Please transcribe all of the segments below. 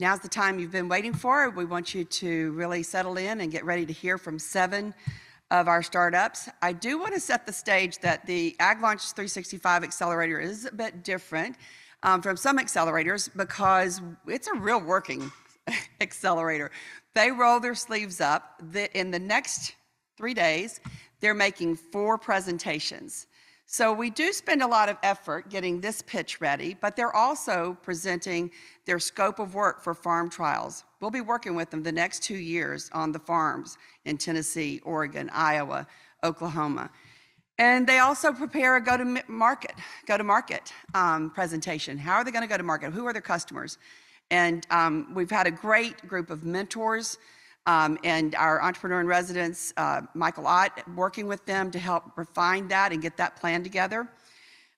Now's the time you've been waiting for. We want you to really settle in and get ready to hear from 7 of our startups. I do want to set the stage that the Ag Launch 365 Accelerator is a bit different from some accelerators because it's a real working accelerator. They roll their sleeves up. In the next 3 days, they're making 4 presentations. So we do spend a lot of effort getting this pitch ready, but they're also presenting their scope of work for farm trials. We'll be working with them the next 2 years on the farms in Tennessee, Oregon, Iowa, Oklahoma. And they also prepare a go-to-market presentation. How are they going to go to market? Who are their customers? And we've had a great group of mentors and our entrepreneur in residence, Michael Ott, working with them to help refine that and get that plan together.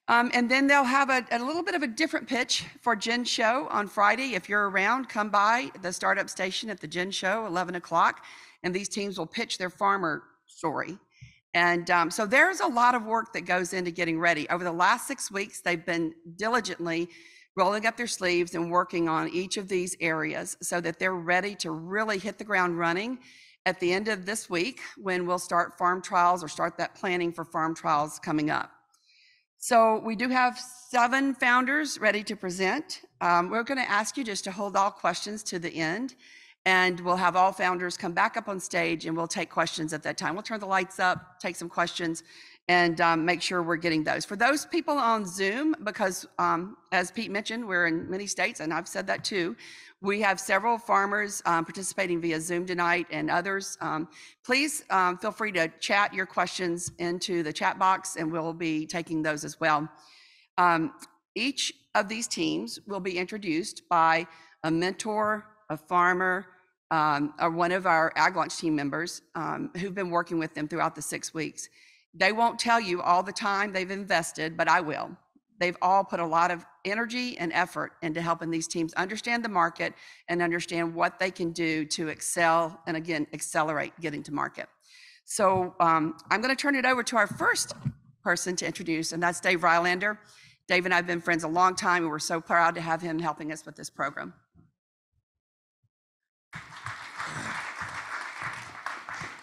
And then they'll have a little bit of a different pitch for Gen Show on Friday. If you're around, come by the startup station at the Gen Show, 11 o'clock, and these teams will pitch their farmer story. And so there's a lot of work that goes into getting ready. Over the last 6 weeks, they've been diligently rolling up their sleeves and working on each of these areas so that they're ready to really hit the ground running at the end of this week when we'll start farm trials or start that planning for farm trials coming up. So we do have 7 founders ready to present. We're going to ask you just to hold all questions to the end, and we'll have all founders come back up on stage and we'll take questions at that time. We'll turn the lights up, take some questions, and make sure we're getting those. For those people on Zoom, because as Pete mentioned, we're in many states, and I've said that too, we have several farmers participating via Zoom tonight and others. Please feel free to chat your questions into the chat box, and we'll be taking those as well. Each of these teams will be introduced by a mentor, a farmer, or one of our Ag Launch team members who've been working with them throughout the 6 weeks. They won't tell you all the time they've invested, but I will. They've all put a lot of energy and effort into helping these teams understand the market and understand what they can do to excel and, again, accelerate getting to market. So I'm going to turn it over to our first person to introduce, and that's Dave Rylander. Dave and I have been friends a long time, and we're so proud to have him helping us with this program.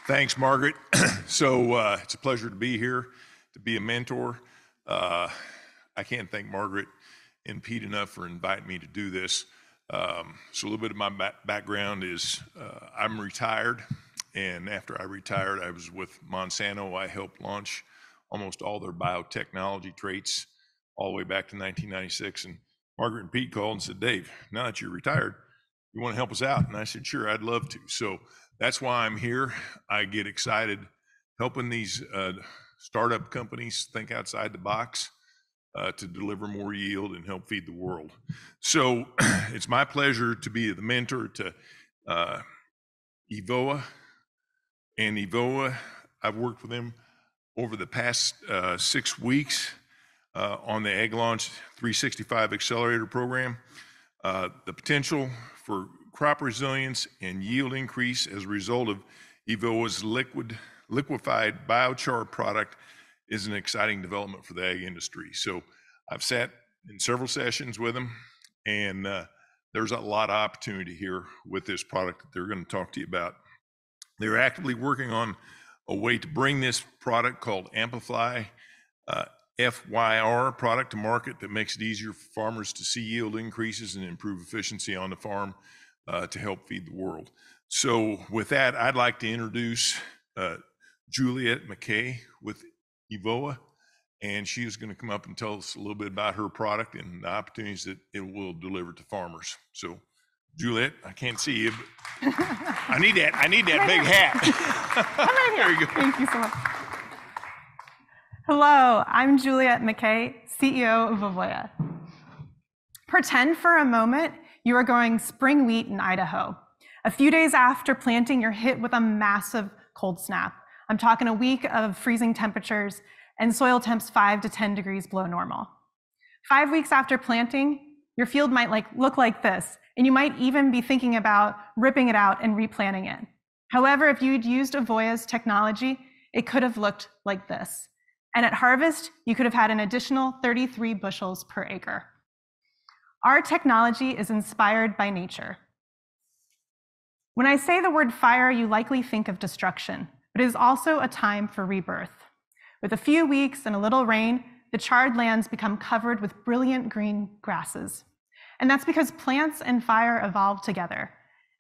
Thanks, Margaret. So it's a pleasure to be here, to be a mentor. I can't thank Margaret and Pete enough for inviting me to do this. So a little bit of my background is I'm retired, and after I retired, I was with Monsanto. I helped launch almost all their biotechnology traits all the way back to 1996. And Margaret and Pete called and said, Dave, now that you're retired, you want to help us out? And I said, sure, I'd love to. So that's why I'm here. I get excited helping these startup companies think outside the box to deliver more yield and help feed the world. So it's my pleasure to be the mentor to Evoa. And Evoa, I've worked with them over the past 6 weeks on the Ag Launch 365 Accelerator Program. The potential for crop resilience and yield increase as a result of Evoa's liquefied biochar product is an exciting development for the ag industry. So I've sat in several sessions with them, and there's a lot of opportunity here with this product that they're going to talk to you about. They're actively working on a way to bring this product called Amplify FYR product to market that makes it easier for farmers to see yield increases and improve efficiency on the farm to help feed the world. So with that, I'd like to introduce Juliette McKay with Evoa, and she is going to come up and tell us a little bit about her product and the opportunities that it will deliver to farmers. So Juliette, I can't see you, but I need that big hat. I'm right here. There you go. Thank you so much. Hello, I'm Juliette McKay, CEO of Evoa. Pretend for a moment you are growing spring wheat in Idaho. A few days after planting, you're hit with a massive cold snap. I'm talking a week of freezing temperatures and soil temps 5 to 10 degrees below normal. 5 weeks after planting, your field might look like this, and you might even be thinking about ripping it out and replanting it. However, if you'd used Evoa's technology, it could have looked like this. And at harvest, you could have had an additional 33 bushels per acre. Our technology is inspired by nature. When I say the word fire, you likely think of destruction, but it is also a time for rebirth. With a few weeks and a little rain, the charred lands become covered with brilliant green grasses. And that's because plants and fire evolve together.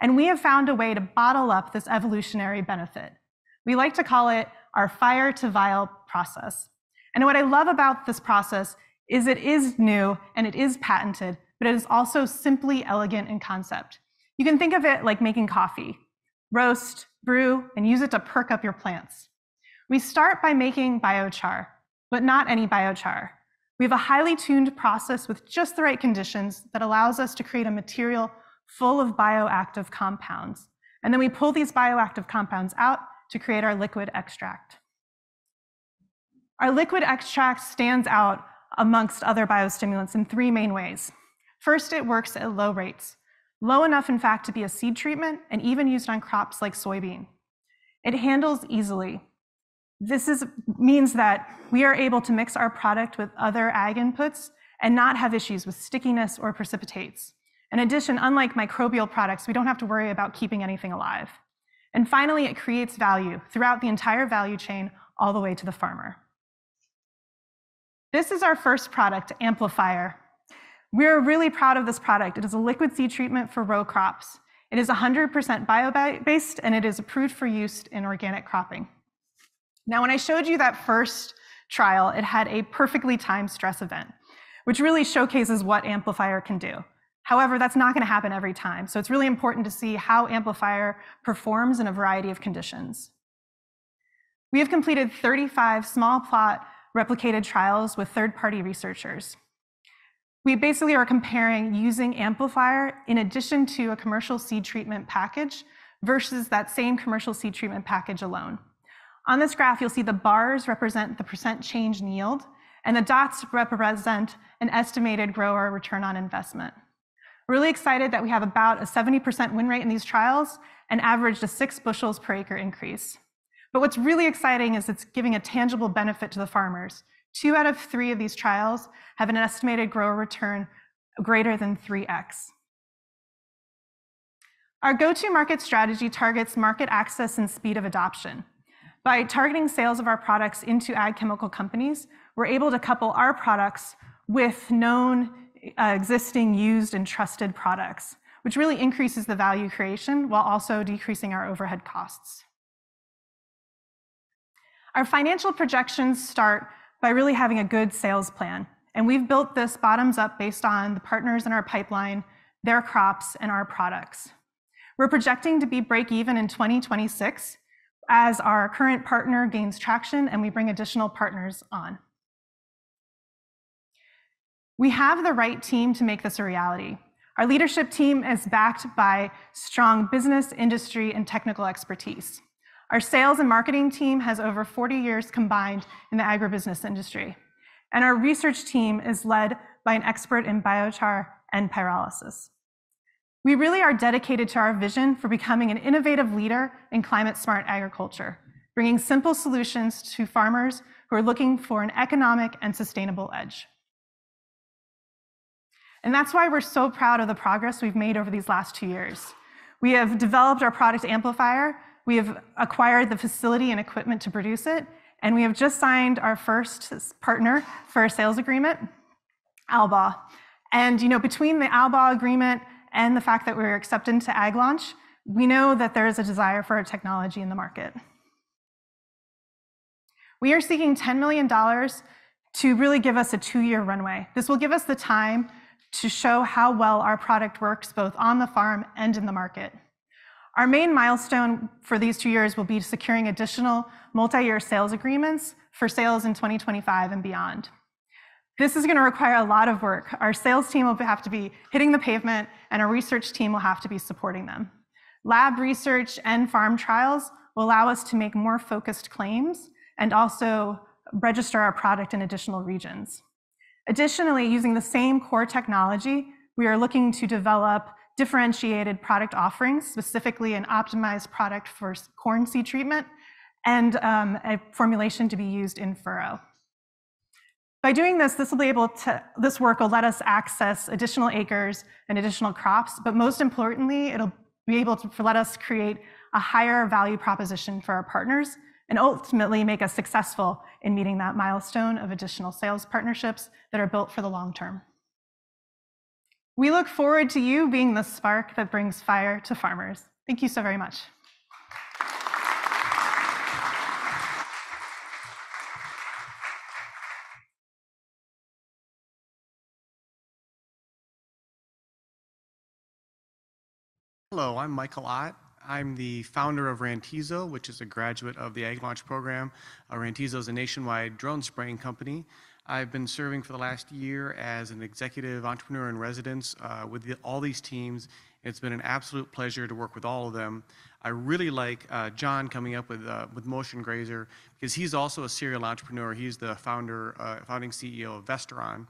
And we have found a way to bottle up this evolutionary benefit. We like to call it our fire to vial process. And what I love about this process is it is new and it is patented, but it is also simply elegant in concept. You can think of it like making coffee. Roast, brew, and use it to perk up your plants. We start by making biochar, but not any biochar. We have a highly tuned process with just the right conditions that allows us to create a material full of bioactive compounds. And then we pull these bioactive compounds out to create our liquid extract. Our liquid extract stands out amongst other biostimulants in three main ways. First, it works at low rates, low enough, in fact, to be a seed treatment and even used on crops like soybean. It handles easily. This means that we are able to mix our product with other ag inputs and not have issues with stickiness or precipitates. In addition, unlike microbial products, we don't have to worry about keeping anything alive. And finally, it creates value throughout the entire value chain all the way to the farmer. This is our first product, Amplifier. We're really proud of this product. It is a liquid seed treatment for row crops. It is 100% bio-based, and it is approved for use in organic cropping. Now, when I showed you that first trial, it had a perfectly timed stress event, which really showcases what Amplifier can do. However, that's not going to happen every time, so it's really important to see how Amplifier performs in a variety of conditions. We have completed 35 small plot replicated trials with third-party researchers. We basically are comparing using Amplifier in addition to a commercial seed treatment package versus that same commercial seed treatment package alone. On this graph, you'll see the bars represent the percent change in yield, and the dots represent an estimated grower return on investment. We're really excited that we have about a 70% win rate in these trials and averaged a 6 bushels per acre increase. But what's really exciting is it's giving a tangible benefit to the farmers. 2 out of 3 of these trials have an estimated grower return greater than 3x. Our go-to-market strategy targets market access and speed of adoption. By targeting sales of our products into ag chemical companies, we're able to couple our products with known, existing, used, and trusted products, which really increases the value creation while also decreasing our overhead costs. Our financial projections start by really having a good sales plan, and we've built this bottoms up based on the partners in our pipeline, their crops, and our products. We're projecting to be break even in 2026 as our current partner gains traction and we bring additional partners on. We have the right team to make this a reality. Our leadership team is backed by strong business, industry, and technical expertise. Our sales and marketing team has over 40 years combined in the agribusiness industry. And our research team is led by an expert in biochar and pyrolysis. We really are dedicated to our vision for becoming an innovative leader in climate-smart agriculture, bringing simple solutions to farmers who are looking for an economic and sustainable edge. And that's why we're so proud of the progress we've made over these last 2 years. We have developed our product Amplifier, we have acquired the facility and equipment to produce it, and we have just signed our first partner for a sales agreement, Albaugh. And between the Albaugh agreement and the fact that we're accepted into Ag Launch, we know that there is a desire for our technology in the market. We are seeking $10 million to really give us a 2-year runway. This will give us the time to show how well our product works both on the farm and in the market. Our main milestone for these 2 years will be securing additional multi-year sales agreements for sales in 2025 and beyond. This is going to require a lot of work. Our sales team will have to be hitting the pavement, and our research team will have to be supporting them. Lab research and farm trials will allow us to make more focused claims and also register our product in additional regions. Additionally, using the same core technology, we are looking to develop differentiated product offerings, specifically an optimized product for corn seed treatment and a formulation to be used in furrow. By doing this, this work will let us access additional acres and additional crops, but most importantly, it'll be able to let us create a higher value proposition for our partners and ultimately make us successful in meeting that milestone of additional sales partnerships that are built for the long term. We look forward to you being the spark that brings fire to farmers. Thank you so very much. Hello, I'm Michael Ott. I'm the founder of Rantizo, which is a graduate of the Ag Launch Program. Rantizo is a nationwide drone spraying company. I've been serving for the last year as an executive entrepreneur in residence with all these teams. It's been an absolute pleasure to work with all of them. I really like John coming up with Motion Grazer because he's also a serial entrepreneur. He's the founding CEO of Vestaron,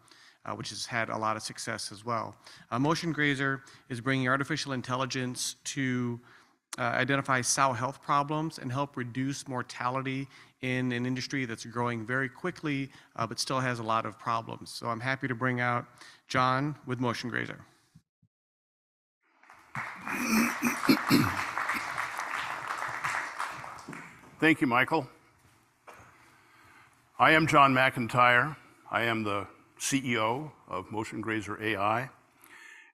which has had a lot of success as well. Motion Grazer is bringing artificial intelligence to identify sow health problems and help reduce mortality in an industry that's growing very quickly, but still has a lot of problems. So I'm happy to bring out John with Motion Grazer. Thank you, Michael. I am John McIntyre. I am the CEO of Motion Grazer AI,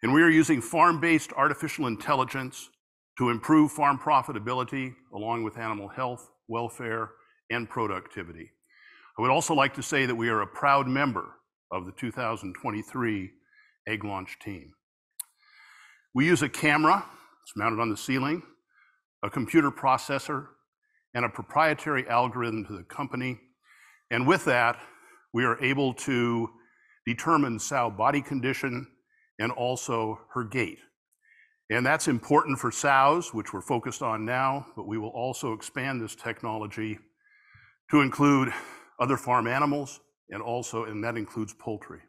and we are using farm-based artificial intelligence to improve farm profitability along with animal health, welfare, and productivity. I would also like to say that we are a proud member of the 2023 Ag Launch team. We use a camera, it's mounted on the ceiling, a computer processor, and a proprietary algorithm to the company. And with that, we are able to determine sow body condition and also her gait. And that's important for sows, which we're focused on now, but we will also expand this technology to include other farm animals and that includes poultry.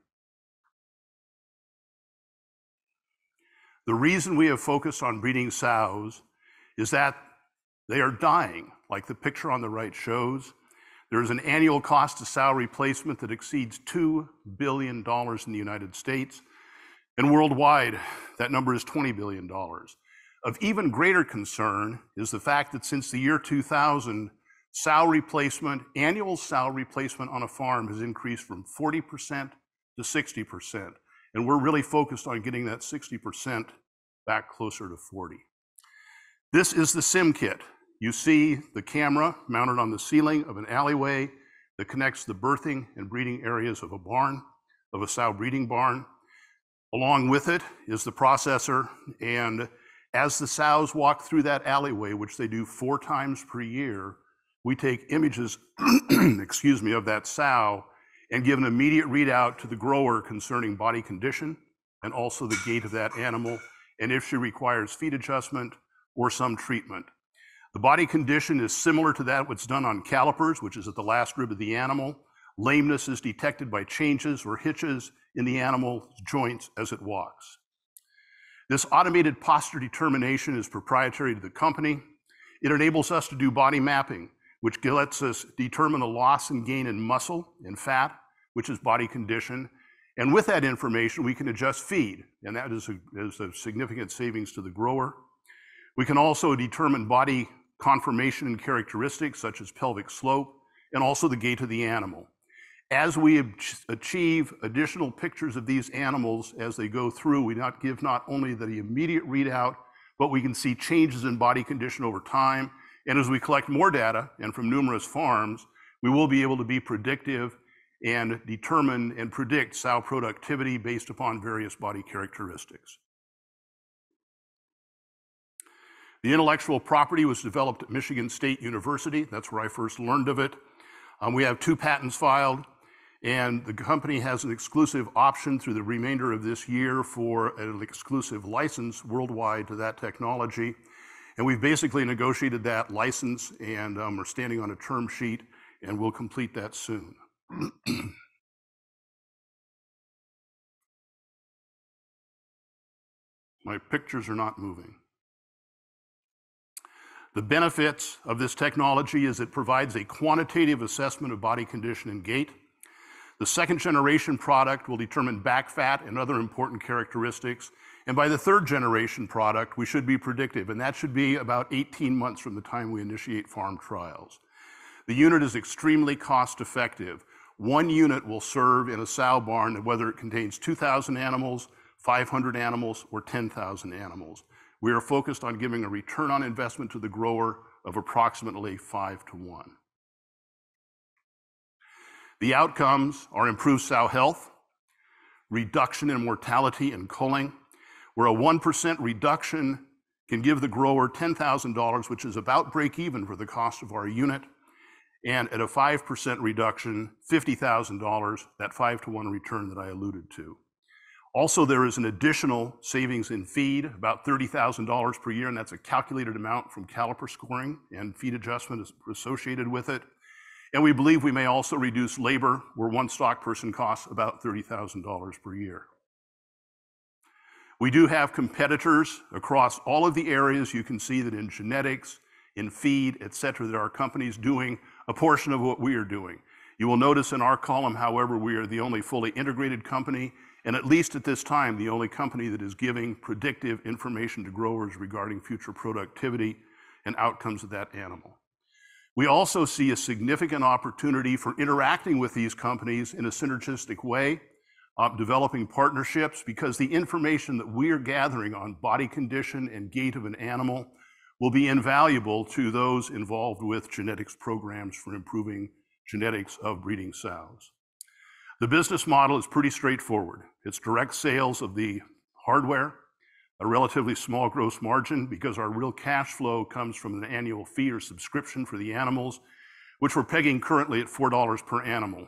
The reason we have focused on breeding sows is that they are dying, like the picture on the right shows. There is an annual cost to sow replacement that exceeds $2 billion in the United States, and worldwide, that number is $20 billion. Of even greater concern is the fact that since the year 2000, annual sow replacement on a farm has increased from 40% to 60%, and we're really focused on getting that 60% back closer to 40. This is the sim kit. You see the camera mounted on the ceiling of an alleyway that connects the birthing and breeding areas of a sow breeding barn. Along with it is the processor, and as the sows walk through that alleyway, which they do 4 times per year, we take images of that sow and give an immediate readout to the grower concerning body condition and also the gait of that animal, and if she requires feed adjustment or some treatment. The body condition is similar to that what's done on calipers, which is at the last rib of the animal. Lameness is detected by changes or hitches in the animal's joints as it walks. This automated posture determination is proprietary to the company. It enables us to do body mapping, which lets us determine the loss and gain in muscle and fat, which is body condition. And with that information, we can adjust feed, and that is a significant savings to the grower. We can also determine body conformation and characteristics such as pelvic slope and also the gait of the animal. As we achieve additional pictures of these animals as they go through, we give not only the immediate readout, but we can see changes in body condition over time. And as we collect more data and from numerous farms, we will be able to be predictive and determine and predict sow productivity based upon various body characteristics. The intellectual property was developed at Michigan State University. That's where I first learned of it. We have 2 patents filed, and the company has an exclusive option through the remainder of this year for an exclusive license worldwide to that technology. And we've basically negotiated that license, and we're standing on a term sheet, and we'll complete that soon. My pictures are not moving. The benefits of this technology is it provides a quantitative assessment of body condition and gait. The second generation product will determine back fat and other important characteristics, And by the third generation product, we should be predictive, and that should be about 18 months from the time we initiate farm trials. The unit is extremely cost effective. One unit will serve in a sow barn, whether it contains 2,000 animals, 500 animals, or 10,000 animals. We are focused on giving a return on investment to the grower of approximately 5 to 1. The outcomes are improved sow health, reduction in mortality and culling, where a 1% reduction can give the grower $10,000, which is about break even for the cost of our unit, and at a 5% reduction, $50,000, that 5 to 1 return that I alluded to. Also, there is an additional savings in feed, about $30,000 per year, and that's a calculated amount from caliper scoring, and feed adjustment is associated with it. And we believe we may also reduce labor, where one stock person costs about $30,000 per year. We do have competitors across all of the areas. You can see that in genetics, in feed, et cetera, there are companies doing a portion of what we are doing. You will notice in our column, however, we are the only fully integrated company, and at least at this time, the only company that is giving predictive information to growers regarding future productivity and outcomes of that animal. We also see a significant opportunity for interacting with these companies in a synergistic way, developing partnerships, because the information that we are gathering on body condition and gait of an animal will be invaluable to those involved with genetics programs for improving genetics of breeding sows. The business model is pretty straightforward. It's direct sales of the hardware, a relatively small gross margin, because our real cash flow comes from an annual fee or subscription for the animals, which we're pegging currently at $4 per animal.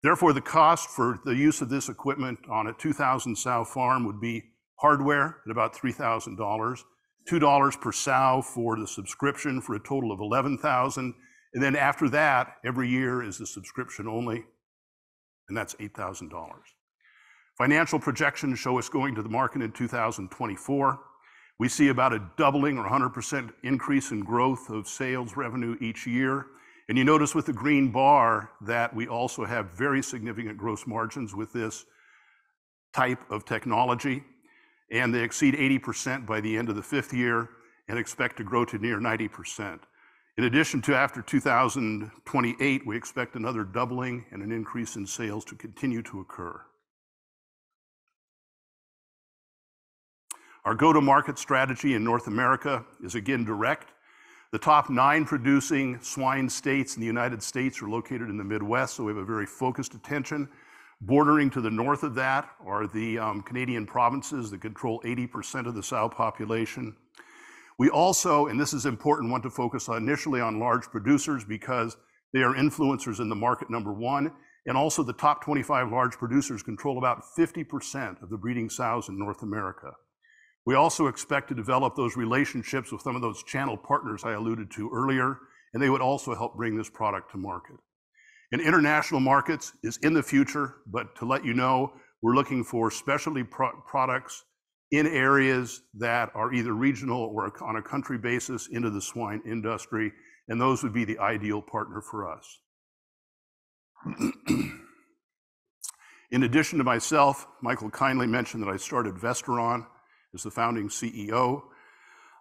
Therefore, the cost for the use of this equipment on a 2,000 sow farm would be hardware at about $3,000, $2 per sow for the subscription for a total of $11,000, and then after that, every year is the subscription only, and that's $8,000. Financial projections show us going to the market in 2024. We see about a doubling or 100% increase in growth of sales revenue each year. And you notice with the green bar that we also have very significant gross margins with this type of technology, and they exceed 80% by the end of the 5th year and expect to grow to near 90%. In addition to after 2028, we expect another doubling and an increase in sales to continue to occur. Our go-to-market strategy in North America is again direct. The top 9 producing swine states in the United States are located in the Midwest, so we have a very focused attention. Bordering to the north of that are the Canadian provinces that control 80% of the sow population. We also, and this is important, want to focus initially on large producers because they are influencers in the market, number one, and also the top 25 large producers control about 50% of the breeding sows in North America. We also expect to develop those relationships with some of those channel partners I alluded to earlier, and they would also help bring this product to market. And international markets is in the future, but to let you know, we're looking for specialty products in areas that are either regional or on a country basis into the swine industry, and those would be the ideal partner for us. In addition to myself, Michael kindly mentioned that I started Vestron as the founding CEO,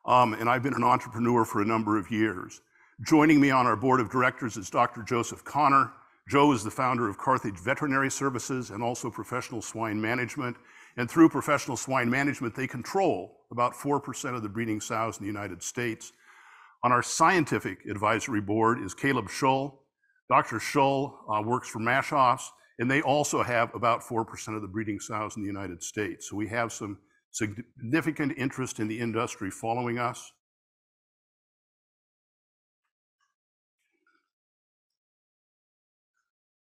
and I've been an entrepreneur for a number of years. Joining me on our board of directors is Dr. Joseph Connor. Joe is the founder of Carthage Veterinary Services and also Professional Swine Management. And through Professional Swine Management, they control about 4% of the breeding sows in the United States. On our scientific advisory board is Caleb Schull. Dr. Schull works for Maschhoff's, and they also have about 4% of the breeding sows in the United States. So we have some significant interest in the industry following us.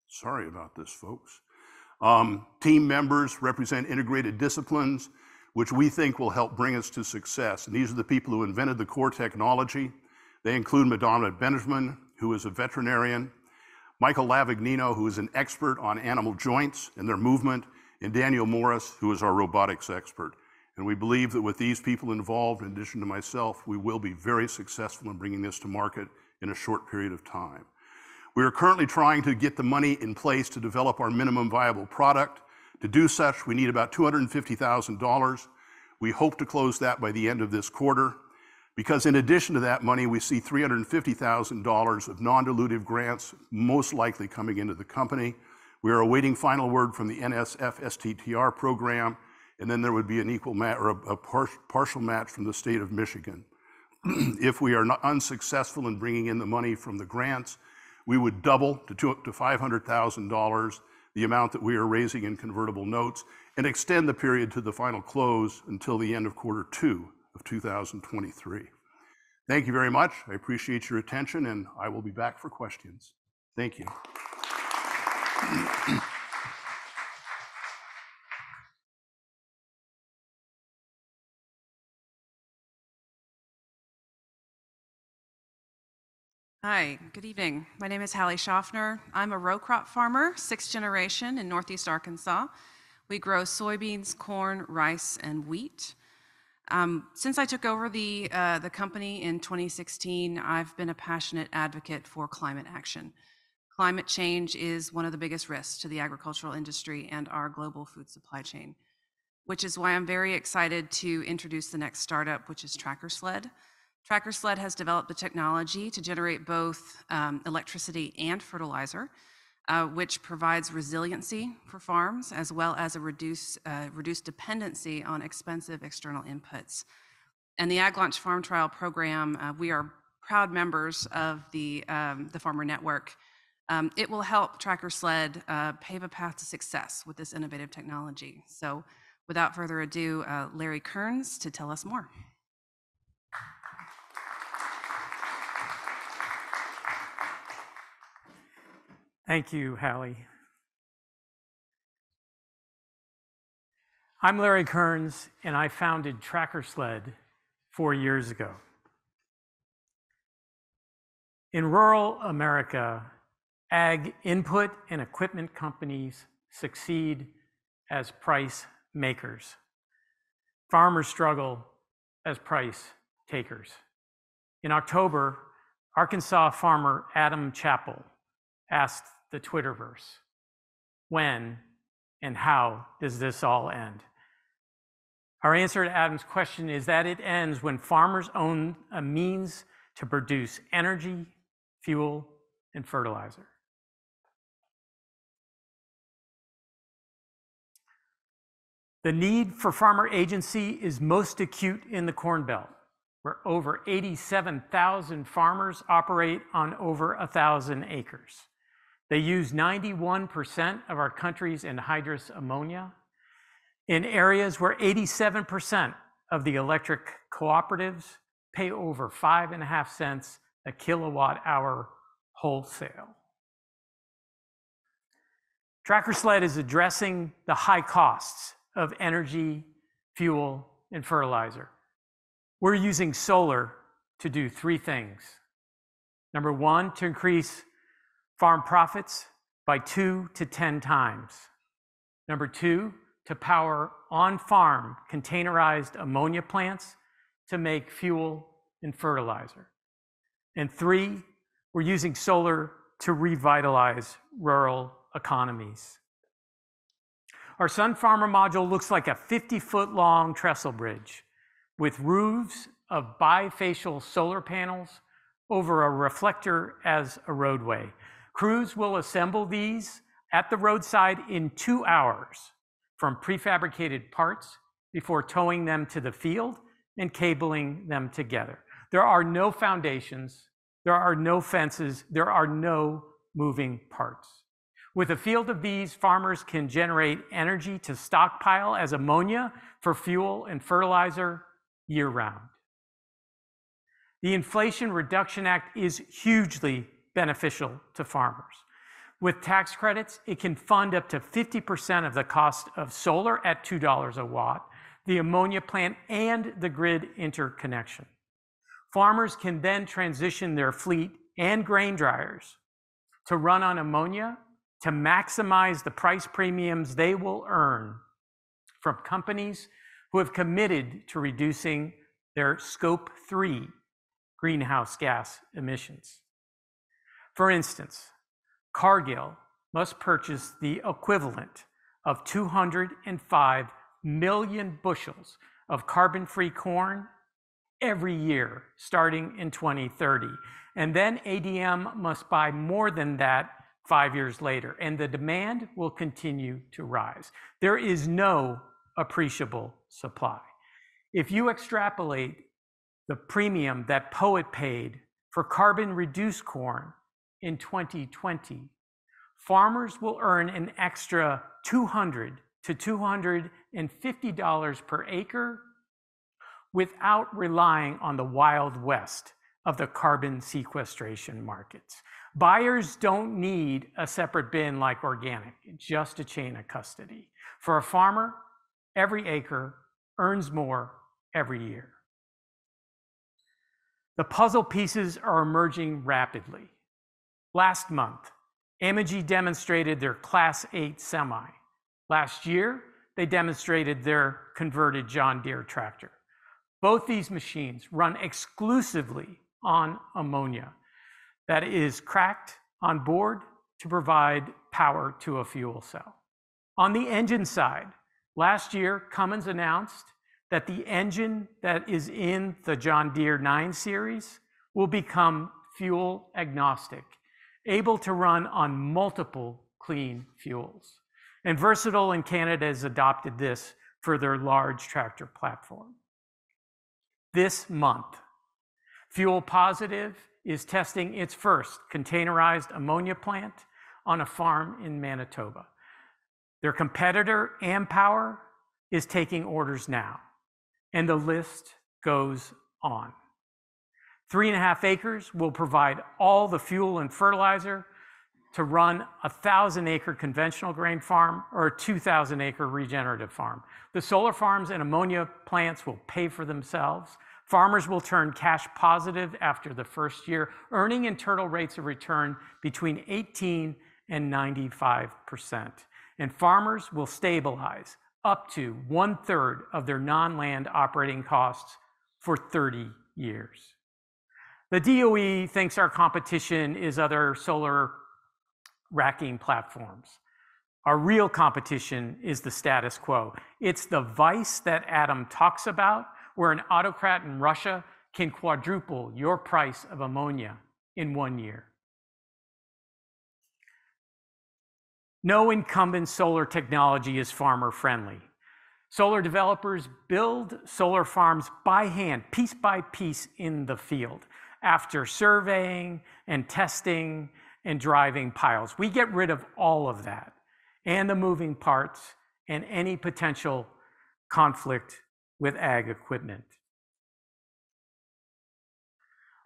Sorry about this, folks. Team members represent integrated disciplines, which we think will help bring us to success. And these are the people who invented the core technology. They include Madonna Benjamin, who is a veterinarian, Michael Lavagnino, who is an expert on animal joints and their movement, and Daniel Morris, who is our robotics expert. And we believe that with these people involved, in addition to myself, we will be very successful in bringing this to market in a short period of time. We are currently trying to get the money in place to develop our minimum viable product. To do such, we need about $250,000. We hope to close that by the end of this quarter, because in addition to that money, we see $350,000 of non-dilutive grants most likely coming into the company. We are awaiting final word from the NSF STTR program, and then there would be an equal match or a partial match from the state of Michigan. If we are not unsuccessful in bringing in the money from the grants, we would double to $500,000 the amount that we are raising in convertible notes and extend the period to the final close until the end of Q2 of 2023. Thank you very much. I appreciate your attention, and I will be back for questions. Thank you. Hi, good evening. My name is Hallie Schaffner. I'm a row crop farmer, 6th generation in Northeast Arkansas. We grow soybeans, corn, rice, and wheat. Since I took over the company in 2016, I've been a passionate advocate for climate action. Climate change is one of the biggest risks to the agricultural industry and our global food supply chain, which is why I'm very excited to introduce the next startup, which is TrackerSled. TrackerSled has developed the technology to generate both electricity and fertilizer, which provides resiliency for farms, as well as a reduced dependency on expensive external inputs. And the Ag Launch Farm Trial Program, we are proud members of the Farmer Network. It will help TrackerSled pave a path to success with this innovative technology. So without further ado, Larry Kearns to tell us more. Thank you, Hallie. I'm Larry Kearns, and I founded TrackerSled 4 years ago. In rural America, ag input and equipment companies succeed as price makers. Farmers struggle as price takers. In October, Arkansas farmer Adam Chappell asked the Twitterverse, when and how does this all end? Our answer to Adam's question is that it ends when farmers own a means to produce energy, fuel, and fertilizer. The need for farmer agency is most acute in the Corn Belt, where over 87,000 farmers operate on over 1,000 acres. They use 91% of our country's anhydrous ammonia in areas where 87% of the electric cooperatives pay over 5.5 cents a kilowatt hour wholesale. TrackerSled is addressing the high costs of energy, fuel, and fertilizer. We're using solar to do 3 things. Number 1, to increase farm profits by 2 to 10 times. Number 2, to power on-farm containerized ammonia plants to make fuel and fertilizer. And 3, we're using solar to revitalize rural economies. Our Sun Farmer module looks like a 50-foot long trestle bridge with roofs of bifacial solar panels over a reflector as a roadway. Crews will assemble these at the roadside in 2 hours from prefabricated parts before towing them to the field and cabling them together. There are no foundations, there are no fences, there are no moving parts. With a field of these, farmers can generate energy to stockpile as ammonia for fuel and fertilizer year-round. The Inflation Reduction Act is hugely beneficial to farmers. With tax credits, it can fund up to 50% of the cost of solar at $2 a watt, the ammonia plant, and the grid interconnection. Farmers can then transition their fleet and grain dryers to run on ammonia to maximize the price premiums they will earn from companies who have committed to reducing their Scope 3 greenhouse gas emissions. For instance, Cargill must purchase the equivalent of 205 million bushels of carbon-free corn every year starting in 2030. And then ADM must buy more than that 5 years later, and the demand will continue to rise. There is no appreciable supply. If you extrapolate the premium that POET paid for carbon-reduced corn in 2020, farmers will earn an extra $200 to $250 per acre without relying on the Wild West of the carbon sequestration markets. Buyers don't need a separate bin like organic, just a chain of custody. For a farmer, every acre earns more every year. The puzzle pieces are emerging rapidly. Last month, Amogy demonstrated their Class 8 semi. Last year, they demonstrated their converted John Deere tractor. Both these machines run exclusively on ammonia that is cracked on board to provide power to a fuel cell. On the engine side, last year, Cummins announced that the engine that is in the John Deere 9 series will become fuel agnostic, able to run on multiple clean fuels. And Versatile in Canada has adopted this for their large tractor platform. This month, Fuel Positive is testing its first containerized ammonia plant on a farm in Manitoba. Their competitor, AmPower, is taking orders now, and the list goes on. 3.5 acres will provide all the fuel and fertilizer to run a 1,000-acre conventional grain farm or a 2,000-acre regenerative farm. The solar farms and ammonia plants will pay for themselves. Farmers will turn cash positive after the first year, earning internal rates of return between 18 and 95%. And farmers will stabilize up to 1/3 of their non-land operating costs for 30 years. The DOE thinks our competition is other solar racking platforms. Our real competition is the status quo. It's the vice that Adam talks about, where an autocrat in Russia can quadruple your price of ammonia in 1 year. No incumbent solar technology is farmer friendly. Solar developers build solar farms by hand, piece by piece in the field, after surveying and testing and driving piles. We get rid of all of that and the moving parts and any potential conflict with ag equipment.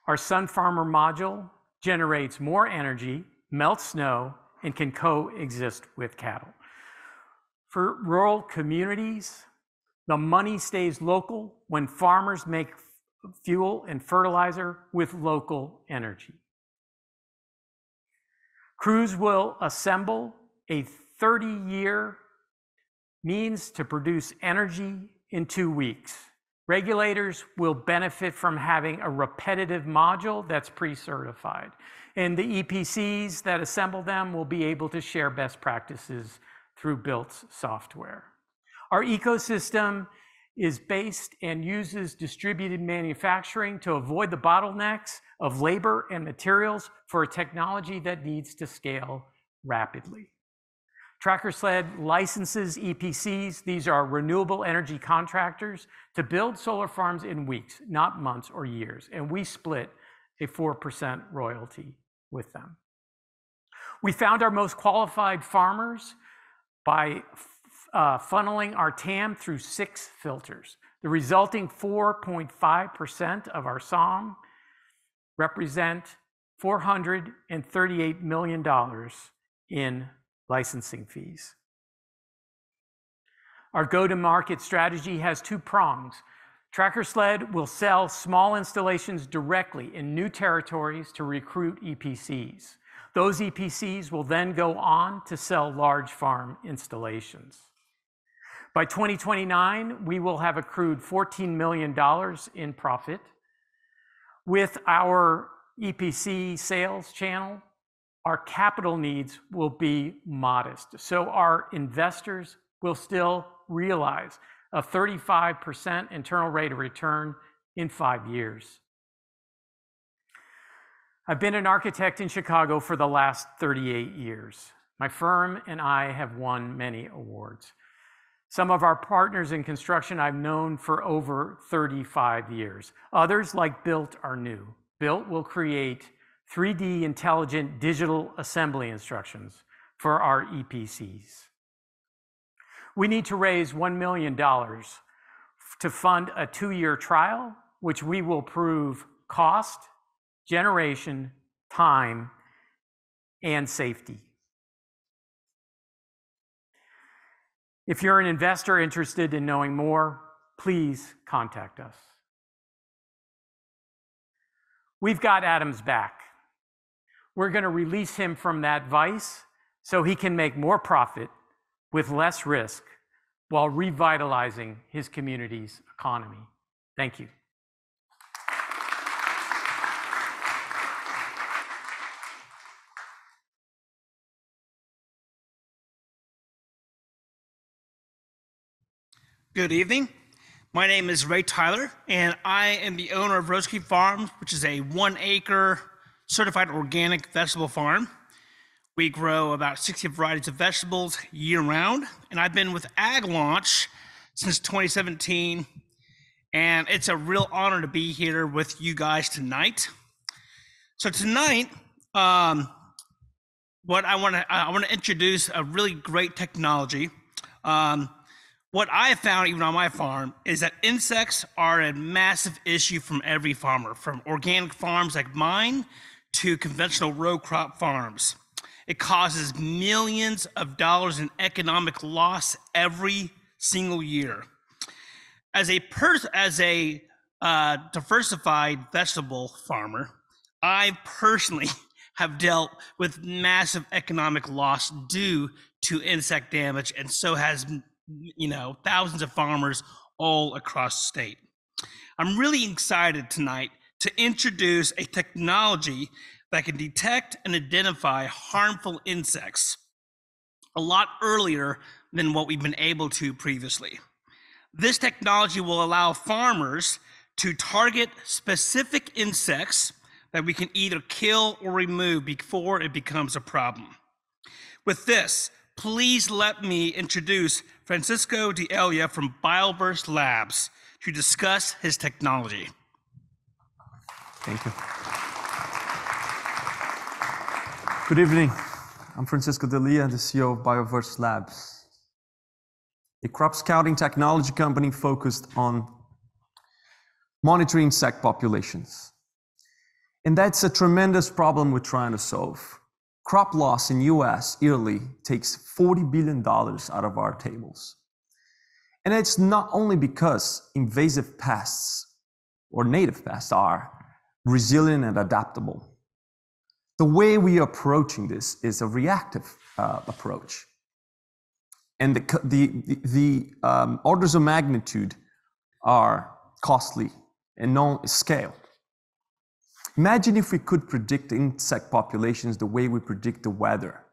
Our Sun Farmer module generates more energy, melts snow, and can coexist with cattle. For rural communities, the money stays local when farmers make fuel and fertilizer with local energy. Crews will assemble a 30-year means to produce energy in 2 weeks. Regulators will benefit from having a repetitive module that's pre-certified. And the EPCs that assemble them will be able to share best practices through built software. Our ecosystem is based and uses distributed manufacturing to avoid the bottlenecks of labor and materials for a technology that needs to scale rapidly. Tracker Sled licenses EPCs, these are renewable energy contractors, to build solar farms in weeks, not months or years, and we split a 4% royalty with them. We found our most qualified farmers by funneling our TAM through 6 filters. The resulting 4.5% of our SOM represent $438 million in licensing fees. Our go-to-market strategy has 2 prongs. Tracker Sled will sell small installations directly in new territories to recruit EPCs. Those EPCs will then go on to sell large farm installations. By 2029, we will have accrued $14 million in profit. With our EPC sales channel, our capital needs will be modest, so our investors will still realize a 35% internal rate of return in 5 years. I've been an architect in Chicago for the last 38 years. My firm and I have won many awards. Some of our partners in construction I've known for over 35 years. Others, like Built, are new. Built will create 3D intelligent digital assembly instructions for our EPCs. We need to raise $1 million to fund a 2-year trial, which we will prove cost, generation, time, and safety. If you're an investor interested in knowing more, please contact us. We've got Adam's back. We're going to release him from that vice so he can make more profit with less risk while revitalizing his community's economy. Thank you. Good evening. My name is Ray Tyler, and I am the owner of Rose Creek Farms, which is a 1-acre certified organic vegetable farm. We grow about 60 varieties of vegetables year-round, and I've been with Ag Launch since 2017, and it's a real honor to be here with you guys tonight. So tonight, what I want to introduce a really great technology. What I have found, even on my farm, is that insects are a massive issue from every farmer, from organic farms like mine to conventional row crop farms. It causes millions of dollars in economic loss every single year. As a diversified vegetable farmer, I personally have dealt with massive economic loss due to insect damage, and so has thousands of farmers all across the state. I'm really excited tonight to introduce a technology that can detect and identify harmful insects a lot earlier than what we've been able to previously. This technology will allow farmers to target specific insects that we can either kill or remove before it becomes a problem. With this, please let me introduce Francisco D'Elia from BioVerse Labs to discuss his technology. Thank you. Good evening. I'm Francisco D'Elia, the CEO of BioVerse Labs, a crop scouting technology company focused on monitoring insect populations. And that's a tremendous problem we're trying to solve. Crop loss in US yearly takes $40 billion out of our tables. And it's not only because invasive pests or native pests are resilient and adaptable. The way we are approaching this is a reactive approach. And the orders of magnitude are costly and non-scale. Imagine if we could predict insect populations the way we predict the weather.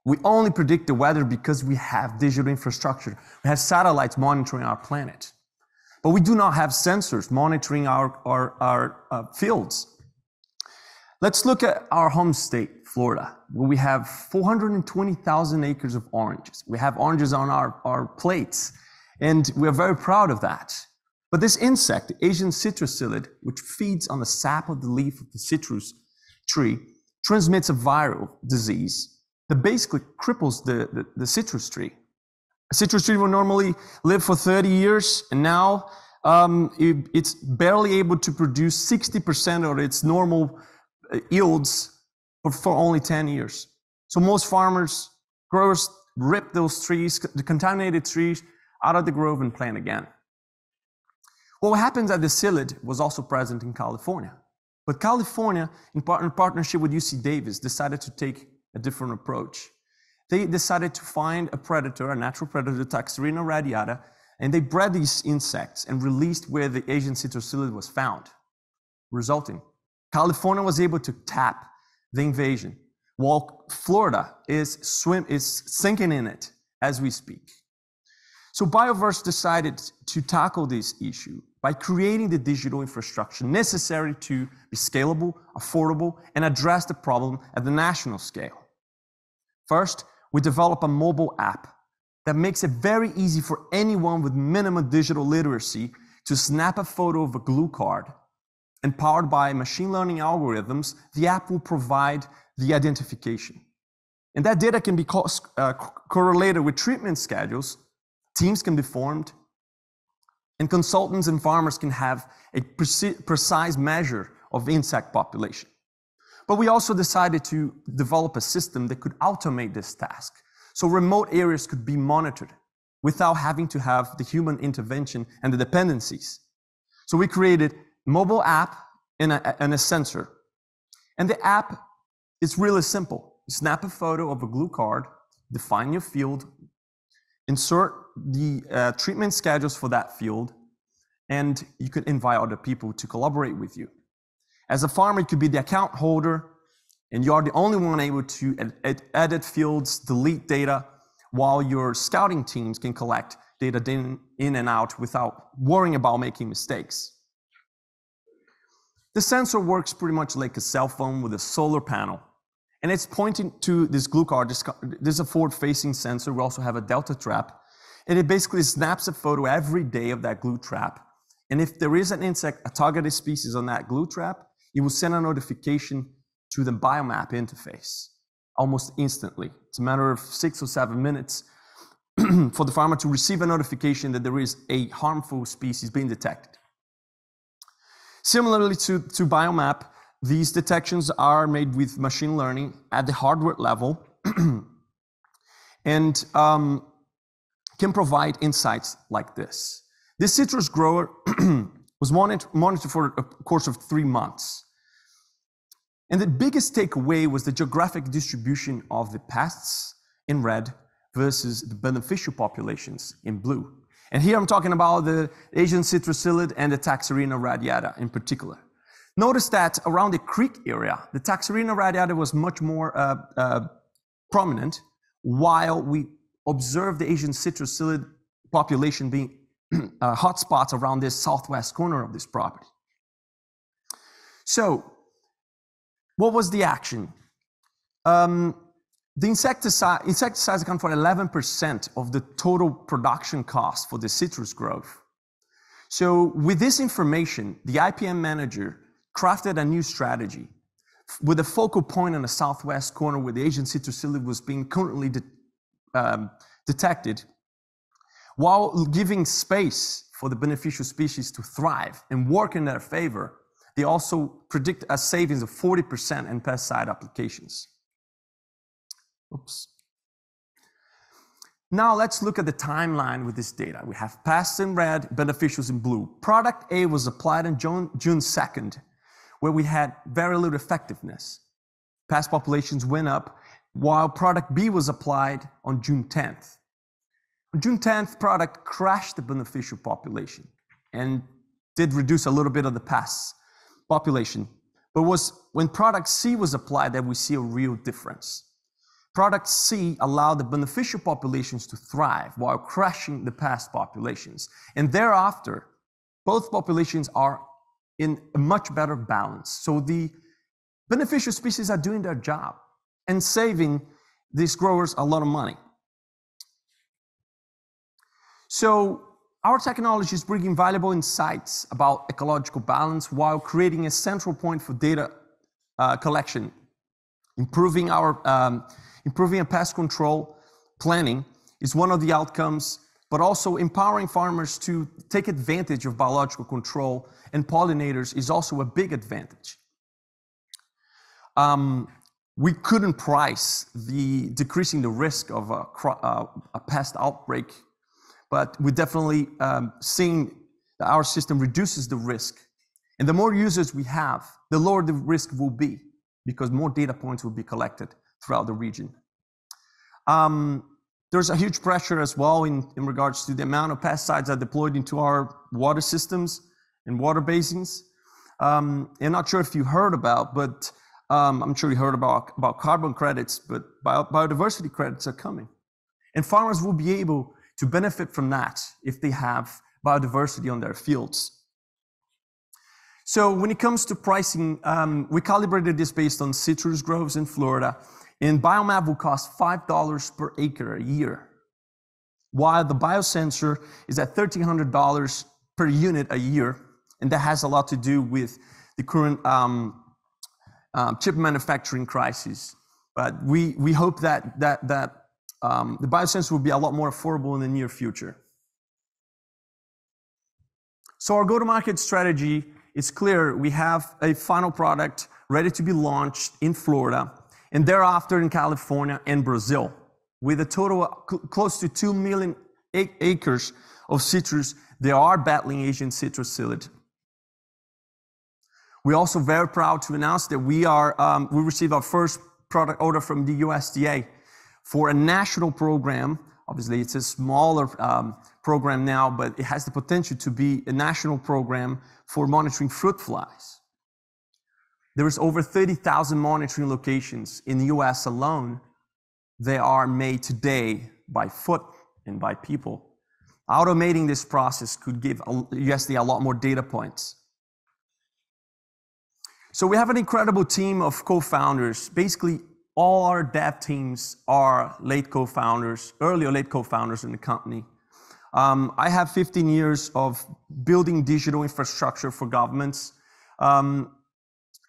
We only predict the weather because we have digital infrastructure. We have satellites monitoring our planet. But we do not have sensors monitoring our fields. Let's look at our home state, Florida, where we have 420,000 acres of oranges. We have oranges on our plates, and we're very proud of that. But this insect, the Asian citrus psyllid, which feeds on the sap of the leaf of the citrus tree, transmits a viral disease that basically cripples the citrus tree. A citrus tree will normally live for 30 years, and now it's barely able to produce 60% of its normal yields for only 10 years. So most growers rip those trees, the contaminated trees, out of the grove and plant again. What happens at the psyllid was also present in California. But California, in partnership with UC Davis, decided to take a different approach. They decided to find a predator, a natural predator, Taxirina radiata, and they bred these insects and released where the Asian citrus psyllid was found, resulting California was able to tap the invasion, while Florida is sinking in it as we speak. So Bioverse decided to tackle this issue by creating the digital infrastructure necessary to be scalable, affordable, and address the problem at the national scale. First, we developed a mobile app that makes it very easy for anyone with minimum digital literacy to snap a photo of a glue card. And powered by machine learning algorithms, the app will provide the identification. And that data can be correlated with treatment schedules, teams can be formed, and consultants and farmers can have a precise measure of insect population. But we also decided to develop a system that could automate this task, so remote areas could be monitored without having to have the human intervention and the dependencies. So we created a mobile app and a sensor. And the app is really simple. You snap a photo of a glue card, define your field, insert the treatment schedules for that field, and you could invite other people to collaborate with you. As a farmer, you could be the account holder, and you are the only one able to edit fields, delete data, while your scouting teams can collect data in and out without worrying about making mistakes. The sensor works pretty much like a cell phone with a solar panel, and it's pointing to this glue card. This is a forward-facing sensor. We also have a delta trap, and it basically snaps a photo every day of that glue trap. And if there is an insect, a targeted species on that glue trap, it will send a notification to the biomap interface almost instantly. It's a matter of 6 or 7 minutes for the farmer to receive a notification that there is a harmful species being detected. Similarly to biomap, these detections are made with machine learning at the hardware level and can provide insights like this. This citrus grower was monitored for a course of 3 months. And the biggest takeaway was the geographic distribution of the pests in red versus the beneficial populations in blue. And here I'm talking about the Asian citrusillid and the Taxarina radiata in particular. Notice that around the creek area, the Taxarina radiata was much more prominent, while we observed the Asian citrusillid population being hotspots around this southwest corner of this property. So, what was the action? The insecticides account for 11% of the total production cost for the citrus growth. So with this information, the IPM manager crafted a new strategy with a focal point on the southwest corner where the Asian citrusillid was being currently detected, while giving space for the beneficial species to thrive and work in their favor. They also predict a savings of 40% in pesticide applications. Oops. Now let's look at the timeline with this data. We have pests in red, beneficials in blue. Product A was applied on June 2nd, where we had very little effectiveness. Pest populations went up, while product B was applied on June 10th. On June 10th, product crashed the beneficial population and did reduce a little bit of the pests population, but was when product C was applied that we see a real difference. Product C allowed the beneficial populations to thrive while crashing the pest populations. And thereafter, both populations are in a much better balance. So the beneficial species are doing their job and saving these growers a lot of money. So our technology is bringing valuable insights about ecological balance while creating a central point for data collection, improving pest control planning is one of the outcomes, but also empowering farmers to take advantage of biological control and pollinators is also a big advantage. We couldn't price the decreasing the risk of a pest outbreak, but we definitely seeing that our system reduces the risk. And the more users we have, the lower the risk will be, because more data points will be collected throughout the region. There's a huge pressure as well in regards to the amount of pesticides that are deployed into our water systems and water basins. I'm not sure if you heard about, but I'm sure you heard about carbon credits, but biodiversity credits are coming. And farmers will be able to benefit from that if they have biodiversity on their fields. So when it comes to pricing, we calibrated this based on citrus groves in Florida, and Biomap will cost $5 per acre a year, while the biosensor is at $1,300 per unit a year, and that has a lot to do with the current chip manufacturing crisis. But we hope that the biosensor will be a lot more affordable in the near future. So our go-to-market strategy is clear. We have a final product ready to be launched in Florida, and thereafter in California and Brazil, with a total close to 2 million acres of citrus. They are battling Asian citrus psyllid. We're also very proud to announce that we received our first product order from the USDA for a national program. Obviously, it's a smaller program now, but it has the potential to be a national program for monitoring fruit flies. There is over 30,000 monitoring locations in the US alone. They are made today by foot and by people. Automating this process could give USDA a lot more data points. So we have an incredible team of co-founders. Basically, all our dev teams are late co-founders, early or late co-founders in the company. I have 15 years of building digital infrastructure for governments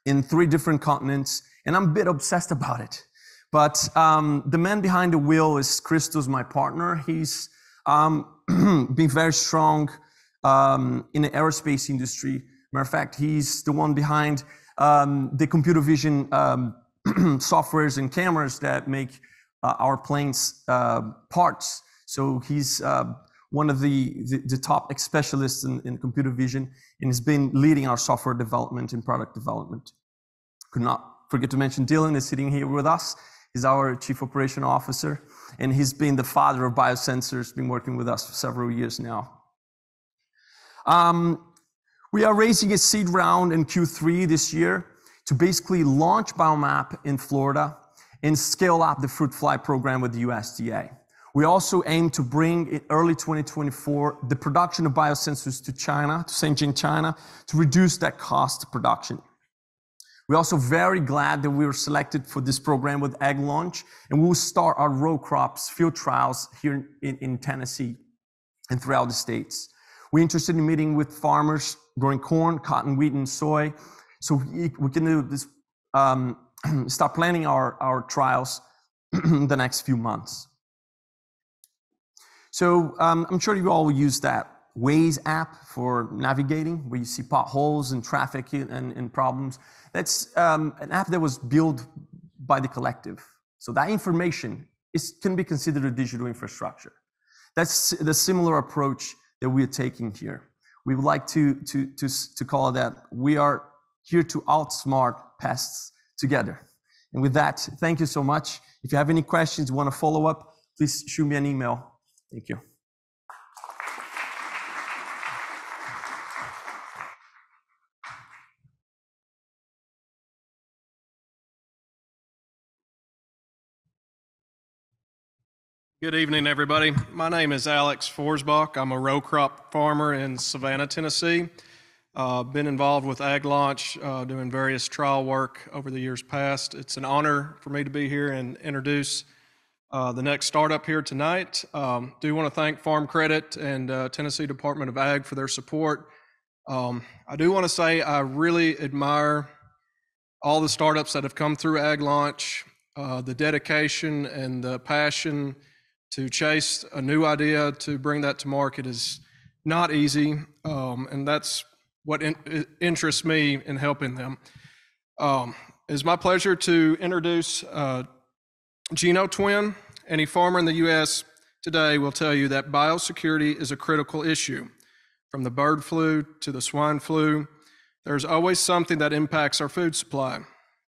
in 3 different continents, and I'm a bit obsessed about it. But the man behind the wheel is Christos, my partner. He's been very strong in the aerospace industry. Matter of fact, he's the one behind the computer vision softwares and cameras that make our planes parts. So he's one of the top specialists in computer vision, and has been leading our software development and product development. Could not forget to mention Dylan is sitting here with us. He's our Chief Operation Officer, and he's been the father of biosensors, been working with us for several years now. We are raising a seed round in Q3 this year to basically launch Biomap in Florida and scale up the fruit fly program with the USDA. We also aim to bring in early 2024 the production of biosensors to China, to Shenzhen, China, to reduce that cost of production. We're also very glad that we were selected for this program with AgLaunch, and we will start our row crops field trials here in Tennessee and throughout the states. We're interested in meeting with farmers growing corn, cotton, wheat, and soy, so we can do this, start planning our trials the next few months. So I'm sure you all use that Waze app for navigating, where you see potholes and traffic and problems. That's an app that was built by the collective. So that information can be considered a digital infrastructure. That's the similar approach that we are taking here. We would like to call it that. We are here to outsmart pests together. And with that, thank you so much. If you have any questions, you want to follow up, please shoot me an email. Thank you. Good evening, everybody. My name is Alex Forsbach. I'm a row crop farmer in Savannah, Tennessee. Been involved with AgLaunch, doing various trial work over the years past. It's an honor for me to be here and introduce the next startup here tonight. Do want to thank Farm Credit and Tennessee Department of Ag for their support. I do want to say I really admire all the startups that have come through AgLaunch, the dedication and the passion to chase a new idea, to bring that to market is not easy, and that's what interests me in helping them. It's my pleasure to introduce GenoTwin. Any farmer in the U.S. today will tell you that biosecurity is a critical issue. From the bird flu to the swine flu, there's always something that impacts our food supply.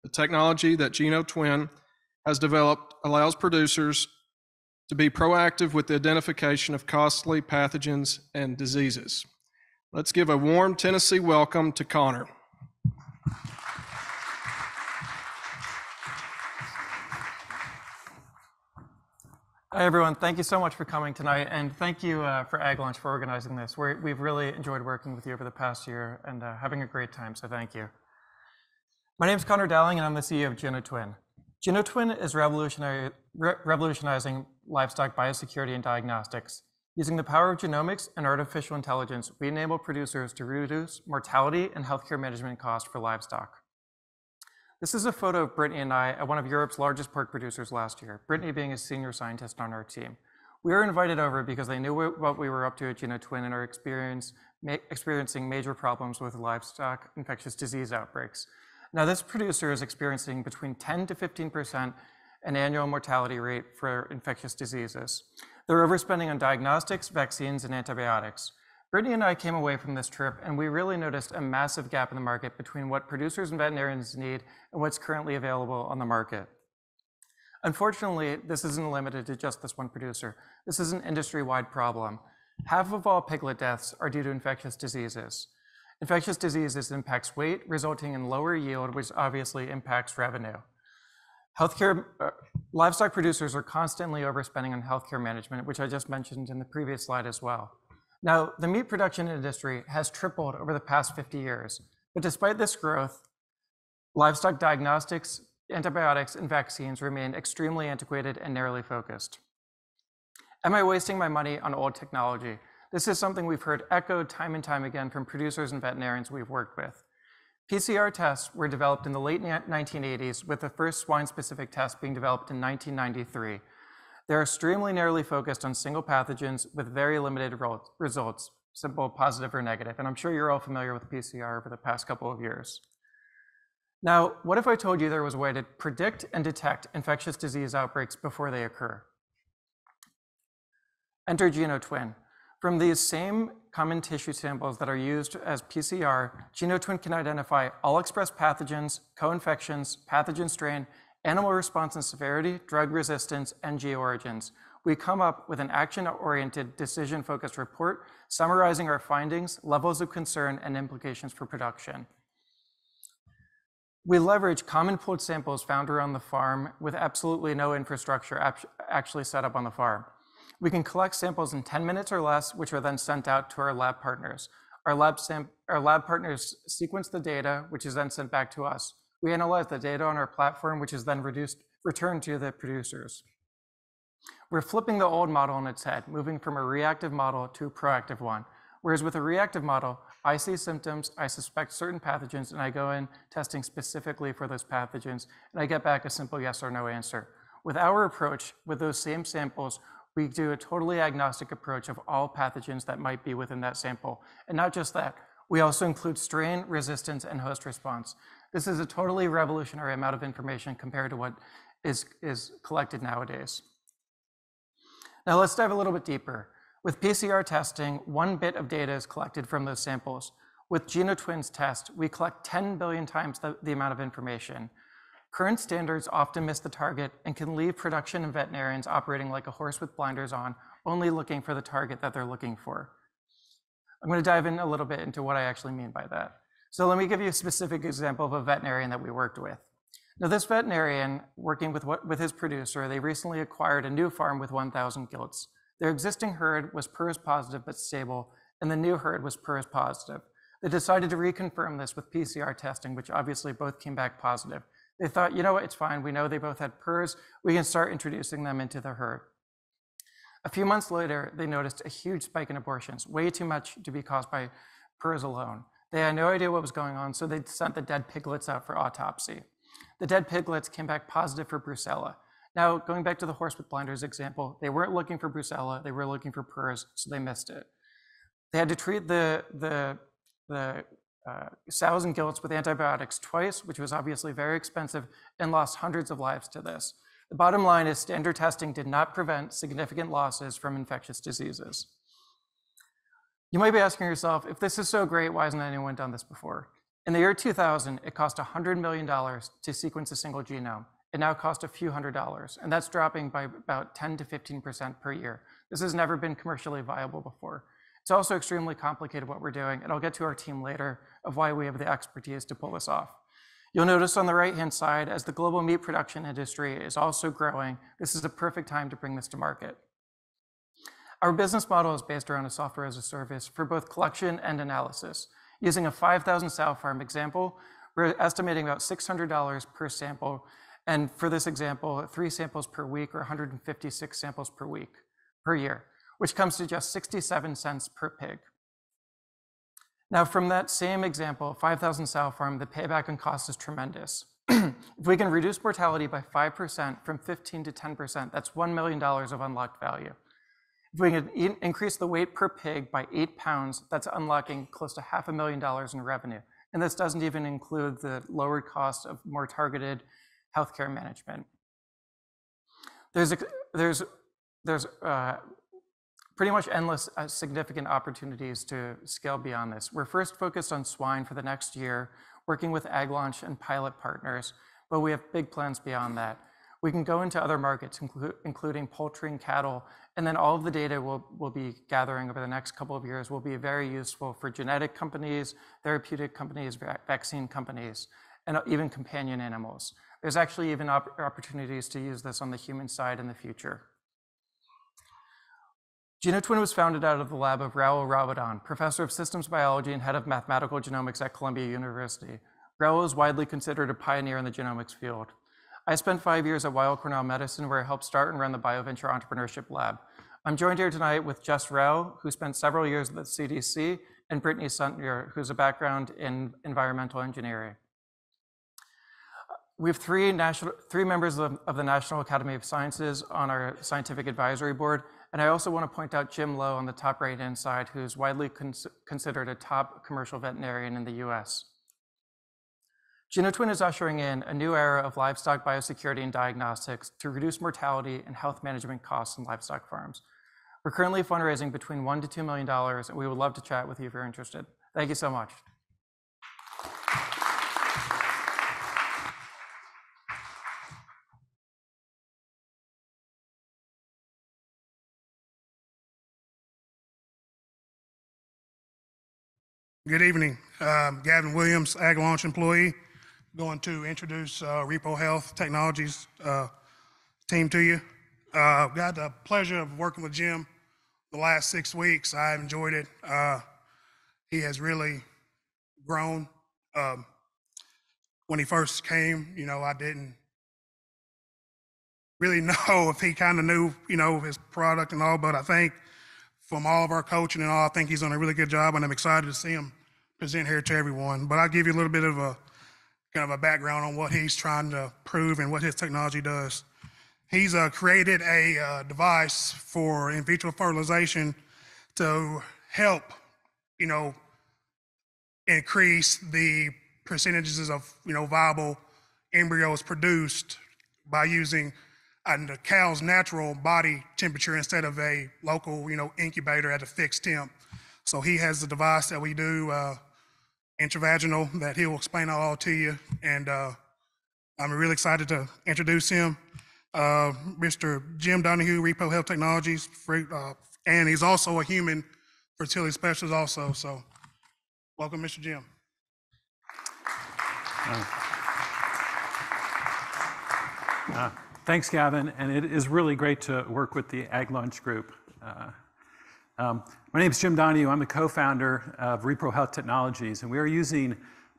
The technology that GenoTwin has developed allows producers to be proactive with the identification of costly pathogens and diseases. Let's give a warm Tennessee welcome to Connor. Hi, everyone. Thank you so much for coming tonight, and thank you for Ag Launch for organizing this. We've really enjoyed working with you over the past year and having a great time, so thank you. My name is Connor Dowling, and I'm the CEO of GenoTwin. GenoTwin is revolutionizing livestock biosecurity and diagnostics. Using the power of genomics and artificial intelligence, we enable producers to reduce mortality and healthcare management costs for livestock. This is a photo of Brittany and I at one of Europe's largest pork producers last year, Brittany being a senior scientist on our team. We were invited over because they knew what we were up to at GenoTwin and are experiencing major problems with livestock infectious disease outbreaks. Now, this producer is experiencing between 10 to 15% an annual mortality rate for infectious diseases. They're overspending on diagnostics, vaccines, and antibiotics. Brittany and I came away from this trip, and we really noticed a massive gap in the market between what producers and veterinarians need and what's currently available on the market. Unfortunately, this isn't limited to just this one producer. This is an industry-wide problem. Half of all piglet deaths are due to infectious diseases. Infectious diseases impacts weight, resulting in lower yield, which obviously impacts revenue. Livestock producers are constantly overspending on healthcare management, which I just mentioned in the previous slide as well. Now, the meat production industry has tripled over the past 50 years, but despite this growth, livestock diagnostics, antibiotics, and vaccines remain extremely antiquated and narrowly focused. Am I wasting my money on old technology? This is something we've heard echoed time and time again from producers and veterinarians we've worked with. PCR tests were developed in the late 1980s, with the first swine-specific test being developed in 1993. They're extremely narrowly focused on single pathogens with very limited results, simple, positive, or negative. And I'm sure you're all familiar with PCR over the past couple of years. Now, what if I told you there was a way to predict and detect infectious disease outbreaks before they occur? Enter GenoTwin. From these same common tissue samples that are used as PCR, GenoTwin can identify all expressed pathogens, co-infections, pathogen strain, animal response and severity, drug resistance, and geoorigins. We come up with an action-oriented, decision-focused report summarizing our findings, levels of concern, and implications for production. We leverage common pooled samples found around the farm with absolutely no infrastructure actually set up on the farm. We can collect samples in 10 minutes or less, which are then sent out to our lab partners. Our lab partners sequence the data, which is then sent back to us. We analyze the data on our platform, which is then returned to the producers. We're flipping the old model on its head, moving from a reactive model to a proactive one. Whereas with a reactive model, I see symptoms, I suspect certain pathogens, and I go in testing specifically for those pathogens, and I get back a simple yes or no answer. With our approach, with those same samples, we do a totally agnostic approach of all pathogens that might be within that sample. And not just that, we also include strain, resistance, and host response. This is a totally revolutionary amount of information compared to what is collected nowadays. Now let's dive a little bit deeper. With PCR testing, 1 bit of data is collected from those samples. With GenoTwin's test, we collect 10 billion times the amount of information. Current standards often miss the target and can leave production and veterinarians operating like a horse with blinders on, only looking for the target that they're looking for. I'm going to dive in a little bit into what I actually mean by that. So let me give you a specific example of a veterinarian that we worked with. Now, this veterinarian, working with his producer, they recently acquired a new farm with 1,000 gilts. Their existing herd was PRRS positive but stable, and the new herd was PRRS positive. They decided to reconfirm this with PCR testing, which obviously both came back positive. They thought, you know what, it's fine. We know they both had PRRS. We can start introducing them into the herd. A few months later, they noticed a huge spike in abortions, way too much to be caused by PRRS alone. They had no idea what was going on, so they sent the dead piglets out for autopsy. The dead piglets came back positive for Brucella. Now, going back to the horse with blinders example, they weren't looking for Brucella, they were looking for PRRS, so they missed it. They had to treat the sows and gilts with antibiotics twice, which was obviously very expensive, and lost hundreds of lives to this. The bottom line is standard testing did not prevent significant losses from infectious diseases. You might be asking yourself, if this is so great, why hasn't anyone done this before? In the year 2000, it cost $100 million to sequence a single genome. It now costs a few $100s, and that's dropping by about 10 to 15% per year. This has never been commercially viable before. It's also extremely complicated what we're doing, and I'll get to our team later of why we have the expertise to pull this off. You'll notice on the right-hand side, as the global meat production industry is also growing, this is a perfect time to bring this to market. Our business model is based around a software as a service for both collection and analysis. Using a 5,000 sow farm example, we're estimating about $600 per sample, and for this example, 3 samples per week or 156 samples per year, which comes to just 67 cents per pig. Now, from that same example, 5,000 sow farm, the payback on cost is tremendous. If we can reduce mortality by 5% from 15 to 10%, that's $1 million of unlocked value. If we can increase the weight per pig by 8 pounds, that's unlocking close to $500,000 in revenue. And this doesn't even include the lowered cost of more targeted healthcare management. There's pretty much endless significant opportunities to scale beyond this. We're first focused on swine for the next year, working with AgLaunch and pilot partners, but we have big plans beyond that. We can go into other markets, including poultry and cattle, and then all of the data we'll be gathering over the next couple of years will be very useful for genetic companies, therapeutic companies, vaccine companies, and even companion animals. There's actually even opportunities to use this on the human side in the future. GenoTwin was founded out of the lab of Raul Rabadán, professor of systems biology and head of mathematical genomics at Columbia University. Raul is widely considered a pioneer in the genomics field. I spent 5 years at Weill Cornell Medicine, where I helped start and run the BioVenture Entrepreneurship Lab. I'm joined here tonight with Jess Rao, who spent several years at the CDC, and Brittany Suntner, who has a background in environmental engineering. We have three members of the National Academy of Sciences on our scientific advisory board, and I also want to point out Jim Lowe on the top right-hand side, who's widely considered a top commercial veterinarian in the US. GenoTwin is ushering in a new era of livestock biosecurity and diagnostics to reduce mortality and health management costs in livestock farms. We're currently fundraising between $1 to $2 million, and we would love to chat with you if you're interested. Thank you so much. Good evening. Gavin Williams, AgLaunch employee. Going to introduce Repo Health Technologies team to you. Got the pleasure of working with Jim the last 6 weeks. I've enjoyed it. He has really grown. When he first came, I didn't really know if he kind of knew, his product and all, but I think from all of our coaching and all, I think he's done a really good job, and I'm excited to see him present here to everyone. But I'll give you a little bit of a kind of a background on what he's trying to prove and what his technology does. He's created a device for in vitro fertilization to help, increase the percentages of, viable embryos produced by using the cow's natural body temperature instead of a local, incubator at a fixed temp. So he has the device that we do intravaginal that he'll explain all to you. And I'm really excited to introduce him. Mr. Jim Donahue, Repo Health Technologies, and he's also a human fertility specialist also. So welcome, Mr. Jim. Thanks, Gavin, and it is really great to work with the AgLaunch group. My name is Jim Donahue. I'm the co-founder of Repo Health Technologies, and we are using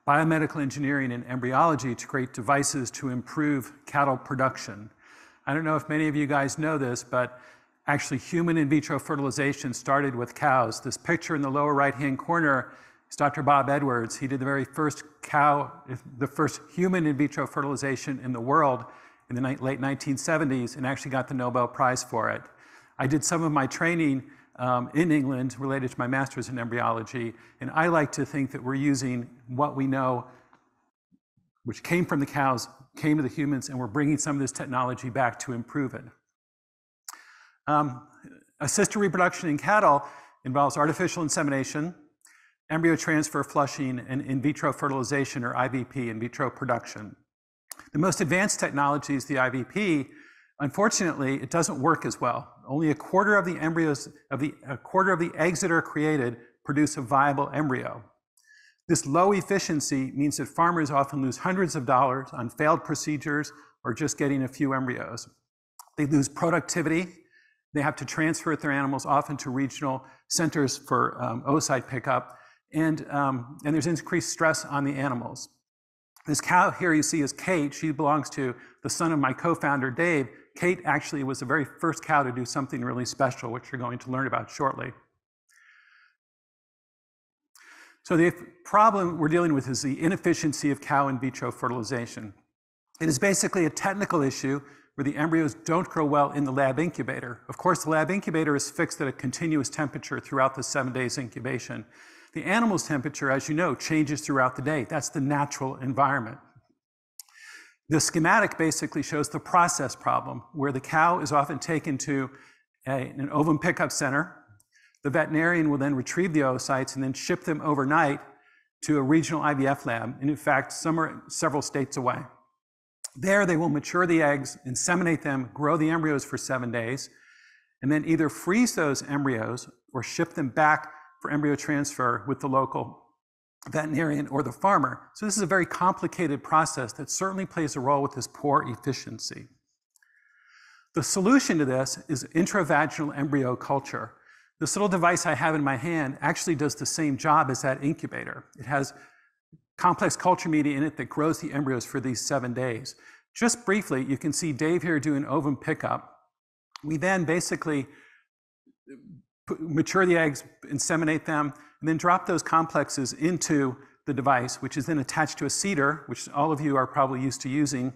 biomedical engineering and embryology to create devices to improve cattle production. I don't know if many of you guys know this, but actually human in vitro fertilization started with cows. This picture in the lower right-hand corner is Dr. Bob Edwards. He did the very first the first human in vitro fertilization in the world in the late 1970s, and actually got the Nobel Prize for it. I did some of my training in England related to my master's in embryology, and I like to think that we're using what we know, which came from the cows, came to the humans, and we're bringing some of this technology back to improve it. Assisted reproduction in cattle involves artificial insemination, embryo transfer flushing, and in vitro fertilization, or IVP, in vitro production. The most advanced technology is the IVP. Unfortunately, it doesn't work as well. Only a quarter of the eggs that are created produce a viable embryo. This low efficiency means that farmers often lose hundreds of dollars on failed procedures or just getting a few embryos. They lose productivity. They have to transfer their animals often to regional centers for oocyte pickup, and there's increased stress on the animals. This cow here you see is Kate. She belongs to the son of my co-founder, Dave. Kate actually was the very first cow to do something really special, which you're going to learn about shortly. So the problem we're dealing with is the inefficiency of cow in vitro fertilization. It is basically a technical issue where the embryos don't grow well in the lab incubator. Of course, the lab incubator is fixed at a continuous temperature throughout the 7 days incubation. The animal's temperature, as you know, changes throughout the day. That's the natural environment. The schematic basically shows the process problem, where the cow is often taken to an ovum pickup center. The veterinarian will then retrieve the oocytes and then ship them overnight to a regional IVF lab, and in fact, some are several states away. There, they will mature the eggs, inseminate them, grow the embryos for 7 days, and then either freeze those embryos or ship them back for embryo transfer with the local veterinarian or the farmer. So this is a very complicated process that certainly plays a role with this poor efficiency. The solution to this is intravaginal embryo culture. This little device I have in my hand actually does the same job as that incubator. It has complex culture media in it that grows the embryos for these 7 days. Just briefly, you can see Dave here doing ovum pickup. We then basically mature the eggs, inseminate them, and then drop those complexes into the device, which is then attached to a seeder, which all of you are probably used to using,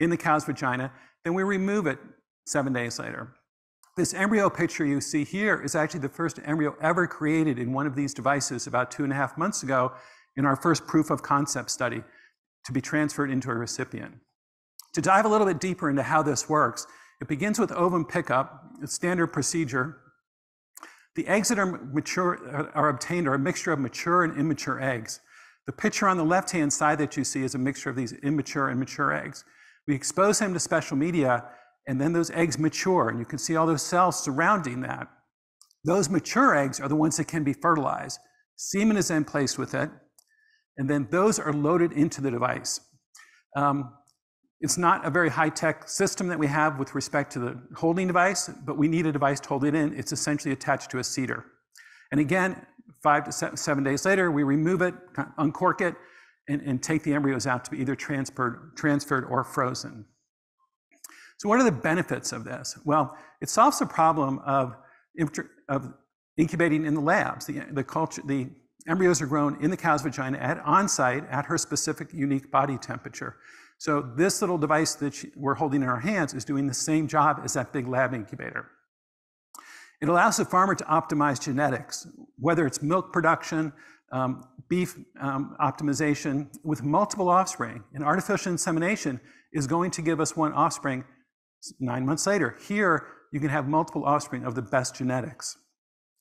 in the cow's vagina. Then we remove it 7 days later. This embryo picture you see here is actually the first embryo ever created in one of these devices about 2.5 months ago in our first proof of concept study to be transferred into a recipient. To dive a little bit deeper into how this works, it begins with ovum pickup, a standard procedure. The eggs that are obtained are a mixture of mature and immature eggs. The picture on the left-hand side that you see is a mixture of these immature and mature eggs. We expose them to special media, and then those eggs mature, and you can see all those cells surrounding that. Those mature eggs are the ones that can be fertilized. Semen is then placed with it, and then those are loaded into the device. It's not a very high-tech system that we have with respect to the holding device, but we need a device to hold it in. It's essentially attached to a seeder. And again, 5 to 7 days later, we remove it, uncork it, and take the embryos out to be either transferred or frozen. So what are the benefits of this? Well, it solves the problem of incubating in the labs. The embryos are grown in the cow's vagina on-site at her specific unique body temperature. So this little device that we're holding in our hands is doing the same job as that big lab incubator. It allows the farmer to optimize genetics, whether it's milk production, beef optimization with multiple offspring. And artificial insemination is going to give us one offspring 9 months later. Here, you can have multiple offspring of the best genetics.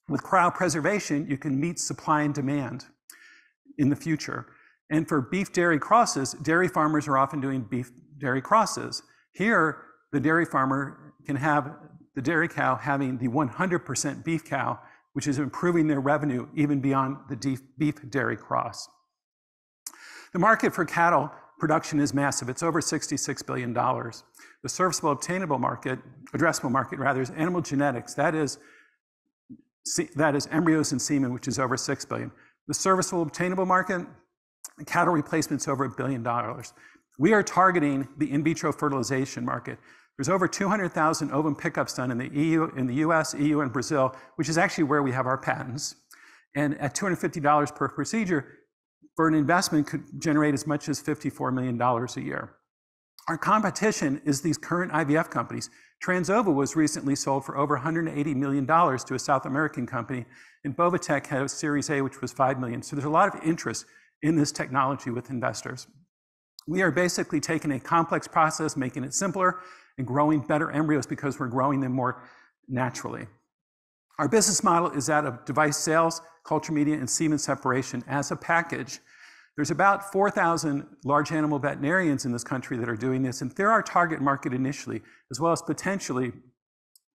With cryopreservation, you can meet supply and demand in the future. And for beef dairy crosses, dairy farmers are often doing beef dairy crosses. Here, the dairy farmer can have the dairy cow having the 100% beef cow, which is improving their revenue even beyond the beef dairy cross. The market for cattle production is massive. It's over $66 billion. The serviceable obtainable market, addressable market rather, is animal genetics. That is embryos and semen, which is over $6 billion. The serviceable obtainable market, cattle replacement's over $1 billion. We are targeting the in vitro fertilization market. There's over 200,000 ovum pickups done in the US, EU, and Brazil, which is actually where we have our patents. And at $250 per procedure, for an investment could generate as much as $54 million a year. Our competition is these current IVF companies. Transova was recently sold for over $180 million to a South American company, and Bovatech had a Series A, which was $5 million. So there's a lot of interest in this technology with investors. We are basically taking a complex process, making it simpler, and growing better embryos because we're growing them more naturally. Our business model is that of device sales, culture media, and semen separation as a package. There's about 4,000 large animal veterinarians in this country that are doing this, and they're our target market initially, as well as potentially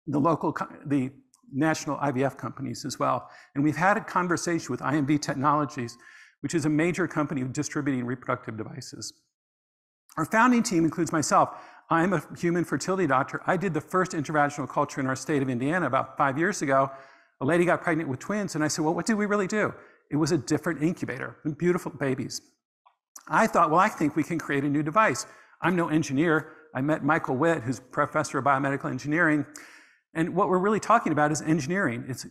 the national IVF companies as well. And we've had a conversation with IMV Technologies, which is a major company distributing reproductive devices. Our founding team includes myself. I'm a human fertility doctor. I did the first intravaginal culture in our state of Indiana about 5 years ago. A lady got pregnant with twins, and I said, well, what did we really do? It was a different incubator, beautiful babies. I thought, well, I think we can create a new device. I'm no engineer. I met Michael Witt, who's professor of biomedical engineering. And what we're really talking about is engineering. It's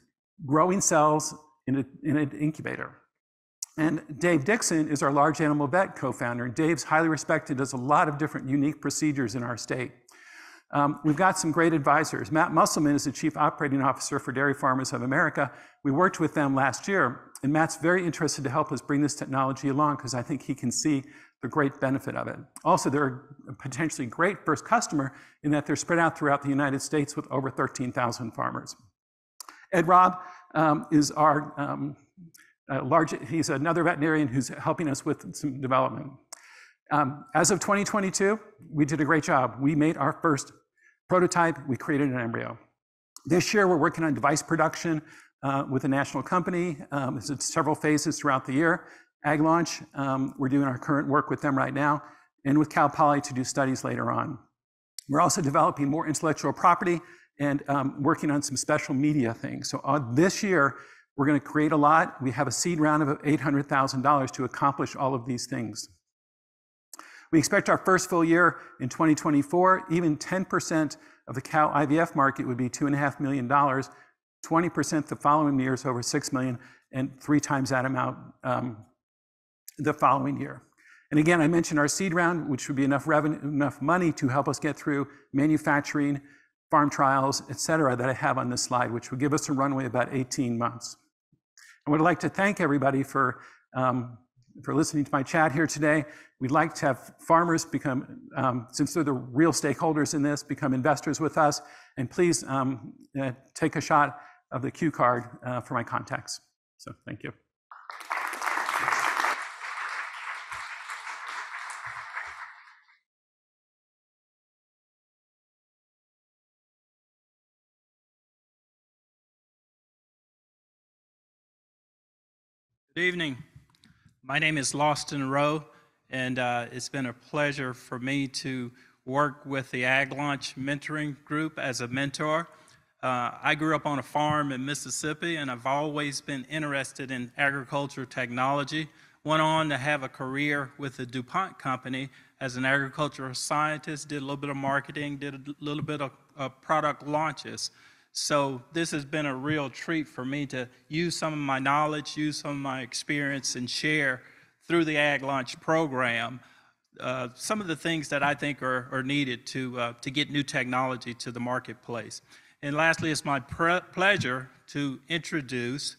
growing cells in an incubator. And Dave Dixon is our large animal vet co-founder. Dave's highly respected, does a lot of different unique procedures in our state. We've got some great advisors. Matt Musselman is the Chief Operating Officer for Dairy Farmers of America. We worked with them last year, and Matt's very interested to help us bring this technology along because I think he can see the great benefit of it. Also, they're a potentially great first customer in that they're spread out throughout the United States with over 13,000 farmers. Ed Robb is our he's another veterinarian who's helping us with some development. As of 2022, we did a great job. We made our first prototype. We created an embryo. This year, we're working on device production with a national company. It's several phases throughout the year. Ag Launch, we're doing our current work with them right now, and with Cal Poly to do studies later on. We're also developing more intellectual property and working on some special media things. So this year, we're going to create a lot. We have a seed round of $800,000 to accomplish all of these things. We expect our first full year in 2024. Even 10% of the cow IVF market would be $2.5 million. 20% the following year is over $6 million, and 3 times that amount the following year. And again, I mentioned our seed round, which would be enough revenue, enough money to help us get through manufacturing, farm trials, et cetera, that I have on this slide, which would give us a runway of about 18 months. I would like to thank everybody for listening to my chat here today. We'd like to have farmers become, since they're the real stakeholders in this, become investors with us. And please take a shot of the cue card for my contacts. So thank you. Good evening. My name is Lawston Rowe, and it's been a pleasure for me to work with the Ag Launch Mentoring Group as a mentor. I grew up on a farm in Mississippi, and I've always been interested in agriculture technology. Went on to have a career with the DuPont company as an agricultural scientist, did a little bit of marketing, did a little bit of product launches. So this has been a real treat for me to use some of my knowledge, use some of my experience, and share through the Ag Launch program some of the things that I think are needed to get new technology to the marketplace. And lastly, it's my pleasure to introduce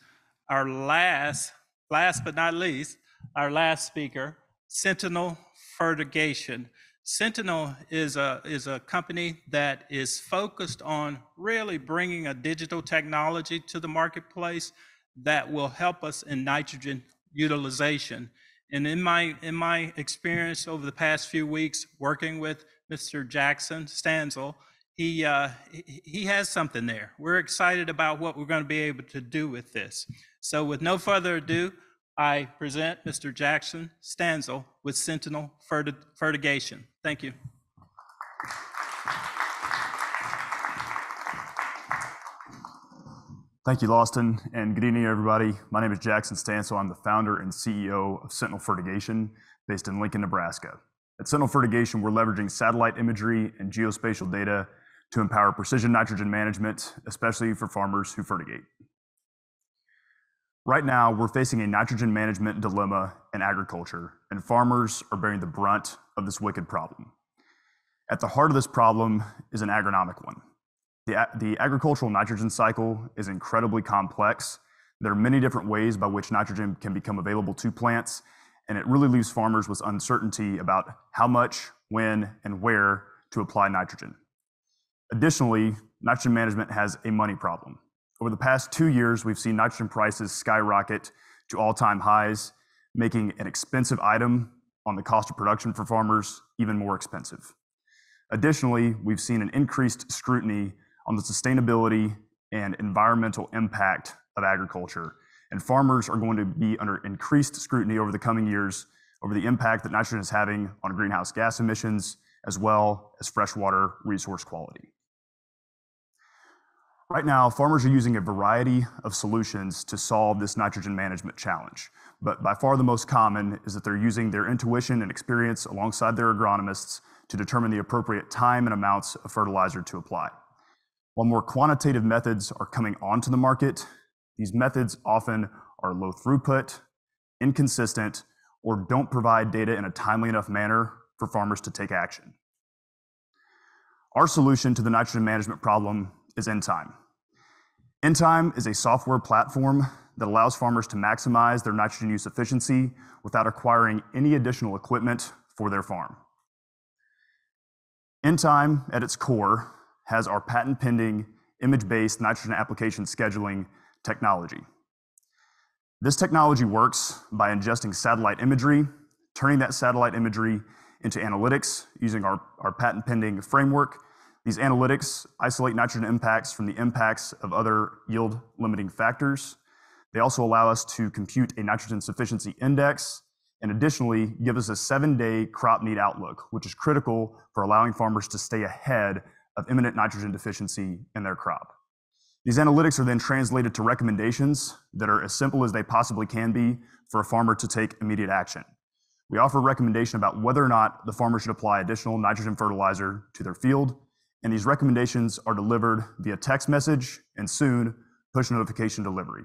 our last but not least, our last speaker, Sentinel Fertigation. Sentinel is a company that is focused on really bringing a digital technology to the marketplace that will help us in nitrogen utilization. And in my experience over the past few weeks working with Mr. Jackson Stanzel, he has something there. We're excited about what we're going to be able to do with this. So with no further ado, I present Mr. Jackson Stanzel with Sentinel Fertigation. Thank you. Thank you, Lawston, and good evening, everybody. My name is Jackson Stanzel. I'm the founder and CEO of Sentinel Fertigation, based in Lincoln, Nebraska. At Sentinel Fertigation, we're leveraging satellite imagery and geospatial data to empower precision nitrogen management, especially for farmers who fertigate. Right now, we're facing a nitrogen management dilemma in agriculture, and farmers are bearing the brunt of this wicked problem. At the heart of this problem is an agronomic one. The agricultural nitrogen cycle is incredibly complex. There are many different ways by which nitrogen can become available to plants, and it really leaves farmers with uncertainty about how much, when, and where to apply nitrogen. Additionally, nitrogen management has a money problem. Over the past 2 years, we've seen nitrogen prices skyrocket to all-time highs, making an expensive item on the cost of production for farmers even more expensive. Additionally, we've seen an increased scrutiny on the sustainability and environmental impact of agriculture, and farmers are going to be under increased scrutiny over the coming years over the impact that nitrogen is having on greenhouse gas emissions, as well as freshwater resource quality. Right now, farmers are using a variety of solutions to solve this nitrogen management challenge, but by far the most common is that they're using their intuition and experience alongside their agronomists to determine the appropriate time and amounts of fertilizer to apply. While more quantitative methods are coming onto the market, these methods often are low throughput, inconsistent, or don't provide data in a timely enough manner for farmers to take action. Our solution to the nitrogen management problem is N-Time. N-Time is a software platform that allows farmers to maximize their nitrogen use efficiency without acquiring any additional equipment for their farm. N-Time, at its core, has our patent-pending image-based nitrogen application scheduling technology. This technology works by ingesting satellite imagery, turning that satellite imagery into analytics using our patent-pending framework. These analytics isolate nitrogen impacts from the impacts of other yield-limiting factors. They also allow us to compute a nitrogen sufficiency index, and additionally give us a 7-day crop need outlook, which is critical for allowing farmers to stay ahead of imminent nitrogen deficiency in their crop. These analytics are then translated to recommendations that are as simple as they possibly can be for a farmer to take immediate action. We offer a recommendation about whether or not the farmer should apply additional nitrogen fertilizer to their field, and these recommendations are delivered via text message and soon push notification delivery.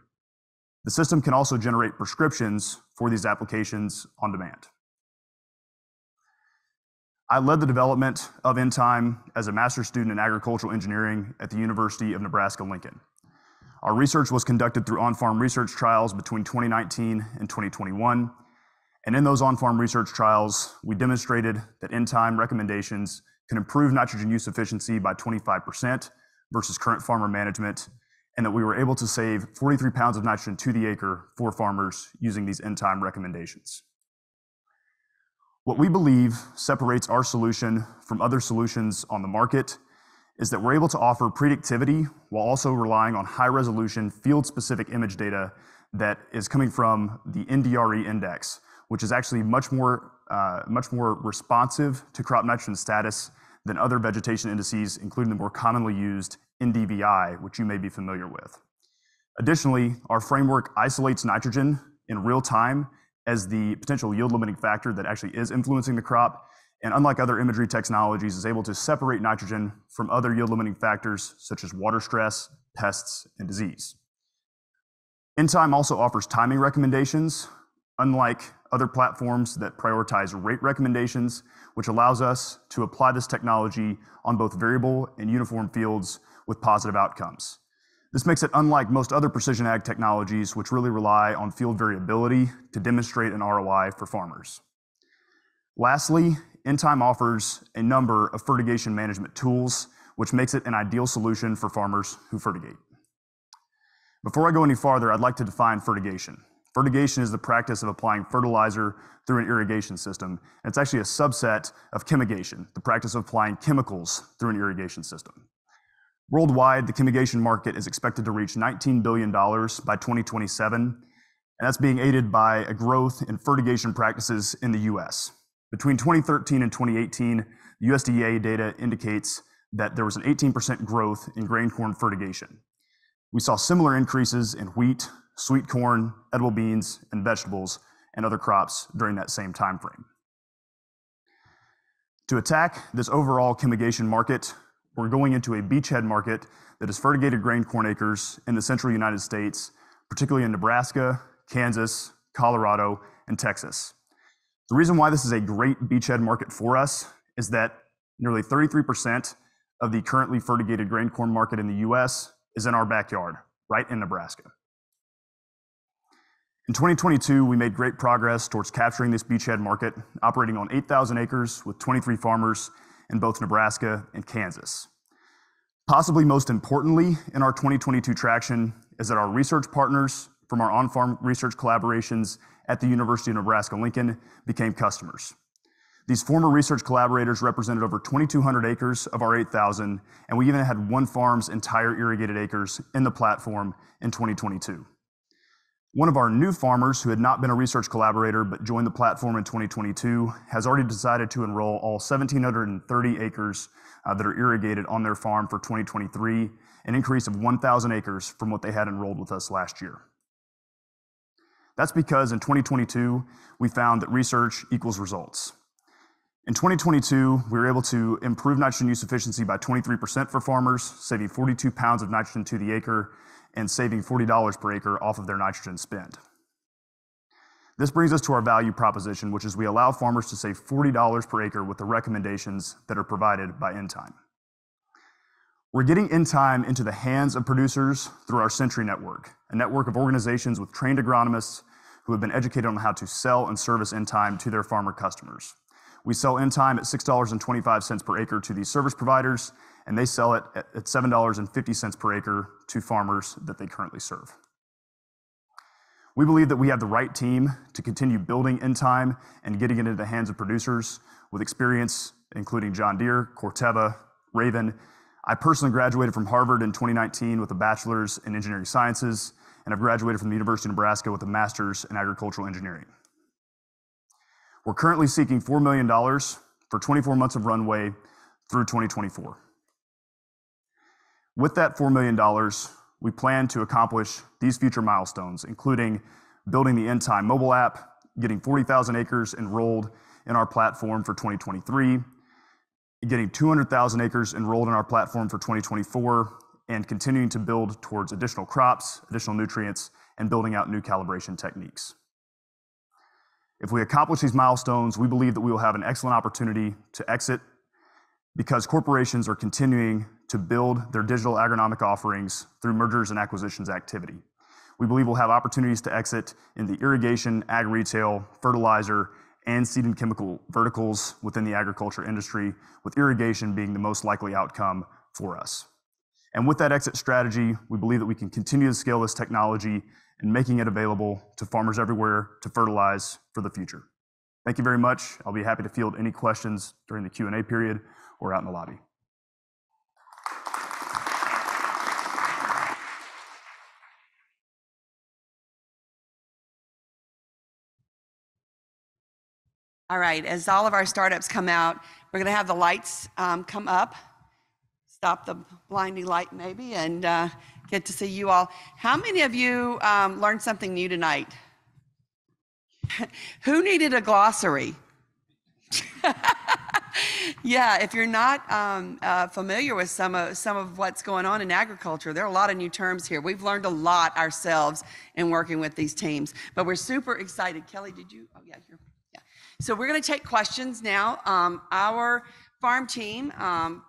The system can also generate prescriptions for these applications on demand. I led the development of N-Time as a master's student in agricultural engineering at the University of Nebraska-Lincoln. Our research was conducted through on-farm research trials between 2019 and 2021. And in those on-farm research trials, we demonstrated that N-Time recommendations can improve nitrogen use efficiency by 25% versus current farmer management, and that we were able to save 43 pounds of nitrogen to the acre for farmers using these N-Time recommendations. What we believe separates our solution from other solutions on the market is that we're able to offer predictivity while also relying on high-resolution, field-specific image data that is coming from the NDRE index, which is actually much more responsive to crop nitrogen status than other vegetation indices, including the more commonly used NDVI, which you may be familiar with. Additionally, our framework isolates nitrogen in real time as the potential yield limiting factor that actually is influencing the crop, and unlike other imagery technologies, is able to separate nitrogen from other yield limiting factors such as water stress, pests, and disease. N-Time also offers timing recommendations, unlike other platforms that prioritize rate recommendations, which allows us to apply this technology on both variable and uniform fields with positive outcomes. This makes it unlike most other precision ag technologies, which really rely on field variability to demonstrate an ROI for farmers. Lastly, N-Time offers a number of fertigation management tools, which makes it an ideal solution for farmers who fertigate. Before I go any farther, I'd like to define fertigation. Fertigation is the practice of applying fertilizer through an irrigation system. And it's actually a subset of chemigation, the practice of applying chemicals through an irrigation system. Worldwide, the chemigation market is expected to reach $19 billion by 2027, and that's being aided by a growth in fertigation practices in the US. Between 2013 and 2018, the USDA data indicates that there was an 18% growth in grain corn fertigation. We saw similar increases in wheat, sweet corn, edible beans, and vegetables, and other crops during that same time frame. To attack this overall chemigation market, we're going into a beachhead market that is fertigated grain corn acres in the central United States, particularly in Nebraska, Kansas, Colorado, and Texas. The reason why this is a great beachhead market for us is that nearly 33% of the currently fertigated grain corn market in the US is in our backyard, right in Nebraska. In 2022, we made great progress towards capturing this beachhead market, operating on 8,000 acres with 23 farmers in both Nebraska and Kansas. Possibly most importantly in our 2022 traction is that our research partners from our on-farm research collaborations at the University of Nebraska-Lincoln became customers. These former research collaborators represented over 2,200 acres of our 8,000, and we even had one farm's entire irrigated acres in the platform in 2022. One of our new farmers who had not been a research collaborator but joined the platform in 2022 has already decided to enroll all 1,730 acres that are irrigated on their farm for 2023, an increase of 1,000 acres from what they had enrolled with us last year. That's because in 2022, we found that research equals results. In 2022, we were able to improve nitrogen use efficiency by 23% for farmers, saving 42 pounds of nitrogen to the acre and saving $40 per acre off of their nitrogen spend. This brings us to our value proposition, which is we allow farmers to save $40 per acre with the recommendations that are provided by Entyme. We're getting Entyme into the hands of producers through our Sentry Network, a network of organizations with trained agronomists who have been educated on how to sell and service Entyme to their farmer customers. We sell Entyme at $6.25 per acre to these service providers, and they sell it at $7.50 per acre to farmers that they currently serve. We believe that we have the right team to continue building Entyme and getting it into the hands of producers with experience, including John Deere, Corteva, Raven. I personally graduated from Harvard in 2019 with a bachelor's in engineering sciences, and I've graduated from the University of Nebraska with a master's in agricultural engineering. We're currently seeking $4 million for 24 months of runway through 2024. With that $4 million, we plan to accomplish these future milestones, including building the Entyme mobile app, getting 40,000 acres enrolled in our platform for 2023, getting 200,000 acres enrolled in our platform for 2024, and continuing to build towards additional crops, additional nutrients, and building out new calibration techniques. If we accomplish these milestones, we believe that we will have an excellent opportunity to exit because corporations are continuing to build their digital agronomic offerings through mergers and acquisitions activity. We believe we'll have opportunities to exit in the irrigation, ag retail, fertilizer, and seed and chemical verticals within the agriculture industry, with irrigation being the most likely outcome for us. And with that exit strategy, we believe that we can continue to scale this technology and making it available to farmers everywhere to fertilize for the future. Thank you very much. I'll be happy to field any questions during the Q&A period or out in the lobby. All right, as all of our startups come out, we're gonna have the lights come up, stop the blinding light maybe, and get to see you all. How many of you learned something new tonight? Who needed a glossary? Yeah, if you're not familiar with some of what's going on in agriculture, there are a lot of new terms here. We've learned a lot ourselves in working with these teams, but we're super excited. Kelly, did you? Oh yeah, you're. So we're going to take questions now. Our farm team,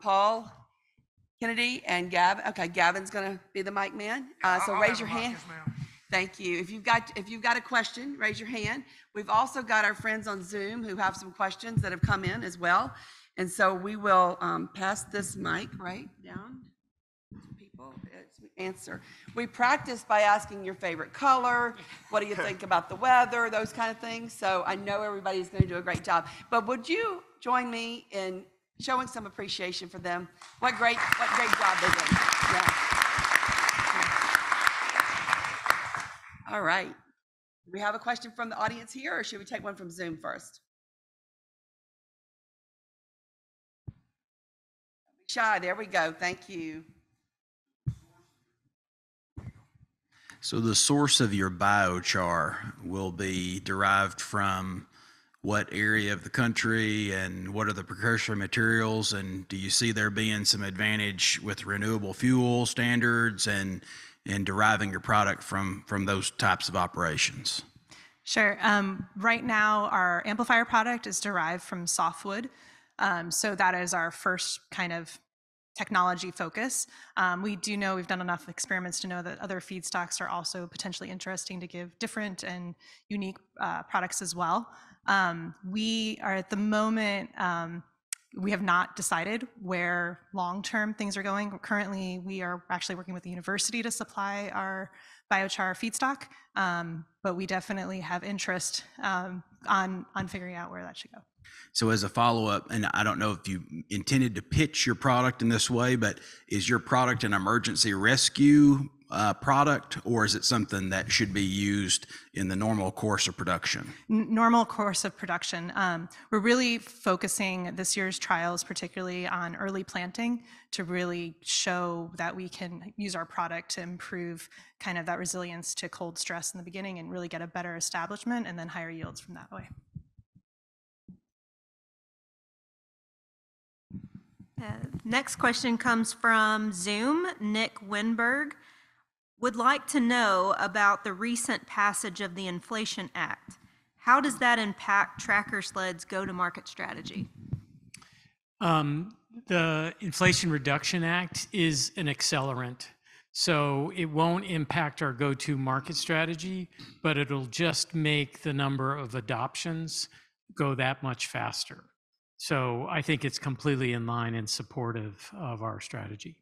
Paul, Kennedy, and Gavin. Okay, Gavin's going to be the mic man. So raise your hand. Thank you. If you've got a question, raise your hand. We've also got our friends on Zoom who have some questions that have come in as well. And so we will pass this mic right down to people. Answer. We practice by asking your favorite color, what do you think about the weather, those kind of things. So I know everybody's going to do a great job. But would you join me in showing some appreciation for them? What great job they did. Yeah. All right. Do we have a question from the audience here, or should we take one from Zoom first? Don't be shy. There we go. Thank you. So the source of your biochar will be derived from what area of the country, and what are the precursor materials, and do you see there being some advantage with renewable fuel standards and deriving your product from those types of operations? Sure. Right now, our amplifier product is derived from softwood. So that is our first kind of technology focus. We do know, we've done enough experiments to know that other feedstocks are also potentially interesting to give different and unique products as well. We are at the moment, we have not decided where long-term things are going. Currently, we are actually working with the university to supply our biochar feedstock, but we definitely have interest on figuring out where that should go. So as a follow-up, and I don't know if you intended to pitch your product in this way, but is your product an emergency rescue product, or is it something that should be used in the normal course of production? Normal course of production. We're really focusing this year's trials particularly on early planting to really show that we can use our product to improve kind of that resilience to cold stress in the beginning and really get a better establishment and then higher yields from that way. Next question comes from Zoom. Nick Winberg would like to know about the recent passage of the Inflation Act. How does that impact Tracker Sled's go-to-market strategy? The Inflation Reduction Act is an accelerant. So it won't impact our go-to-market strategy, but it'll just make the number of adoptions go that much faster. So I think it's completely in line and supportive of our strategy.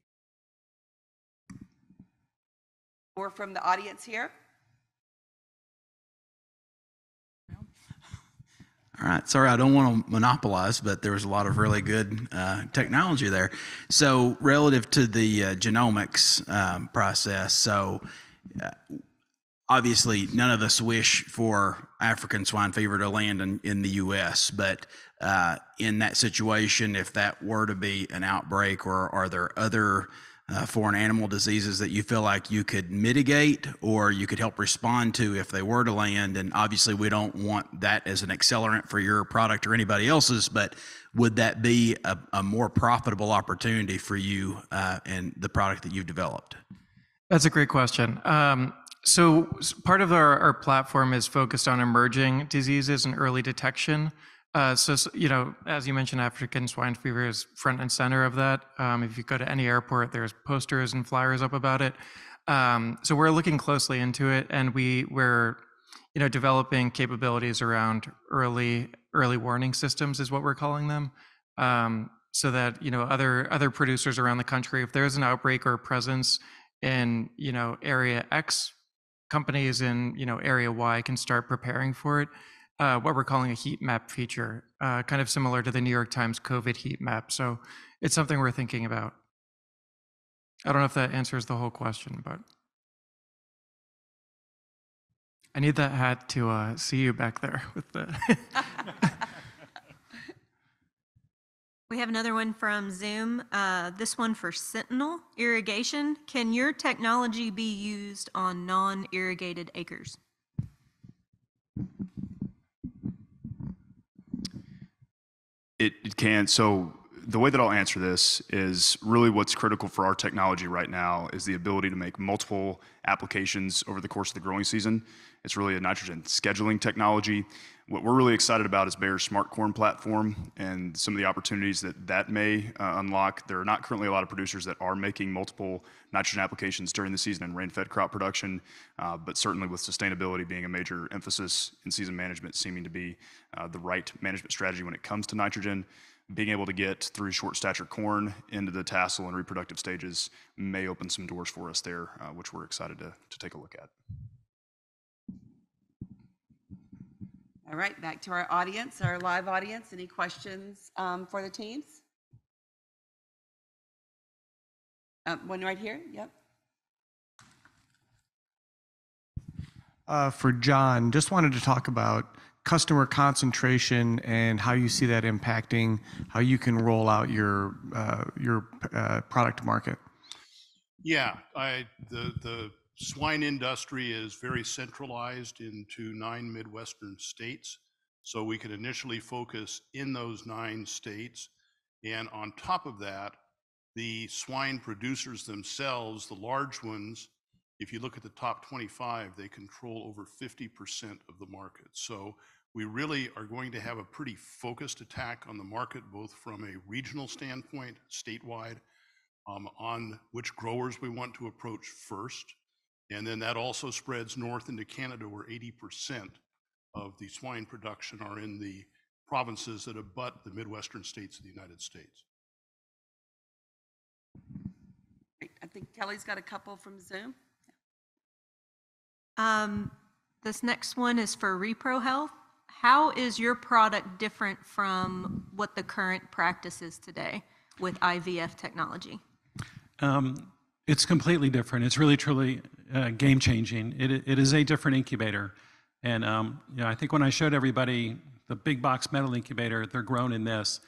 More from the audience here. All right, sorry, I don't want to monopolize, but there was a lot of really good technology there. So relative to the genomics process, so obviously none of us wish for African swine fever to land in the US, but in that situation, if that were to be an outbreak, or are there other foreign animal diseases that you feel like you could mitigate or you could help respond to if they were to land? And obviously we don't want that as an accelerant for your product or anybody else's, but would that be a more profitable opportunity for you and the product that you've developed? That's a great question. So part of our platform is focused on emerging diseases and early detection. So, you know, as you mentioned, African swine fever is front and center of that. If you go to any airport, there's posters and flyers up about it. So we're looking closely into it, and we're, you know, developing capabilities around early warning systems is what we're calling them. So that, you know, other producers around the country, if there's an outbreak or presence in, you know, area X, companies in, you know, area Y can start preparing for it. What we're calling a heat map feature, kind of similar to the New York Times COVID heat map. So it's something we're thinking about. I don't know if that answers the whole question, but I need that hat to see you back there with the. We have another one from Zoom. This one for Sentinel irrigation. Can your technology be used on non-irrigated acres? It can. So the way that I'll answer this is really what's critical for our technology right now is the ability to make multiple applications over the course of the growing season. It's really a nitrogen scheduling technology. What we're really excited about is Bayer's Smart Corn platform and some of the opportunities that may unlock. There are not currently a lot of producers that are making multiple nitrogen applications during the season in rain-fed crop production, but certainly with sustainability being a major emphasis in season management seeming to be the right management strategy when it comes to nitrogen, being able to get through short stature corn into the tassel and reproductive stages may open some doors for us there, which we're excited to take a look at. All right, back to our audience, our live audience. Any questions for the teams? One right here, yep. For John, just wanted to talk about customer concentration and how you see that impacting how you can roll out your product to market. Yeah, the swine industry is very centralized into 9 Midwestern states. So we can initially focus in those 9 states. And on top of that, the swine producers themselves, the large ones, if you look at the top 25, they control over 50% of the market. So we really are going to have a pretty focused attack on the market, both from a regional standpoint, statewide, on which growers we want to approach first. And then that also spreads north into Canada, where 80% of the swine production are in the provinces that abut the Midwestern states of the United States. I think Kelly's got a couple from Zoom. This next one is for Repro Health. How is your product different from what the current practice is today with IVF technology? It's completely different. It's really, truly game changing. It is a different incubator. And I think when I showed everybody the big box metal incubator, they're grown in this.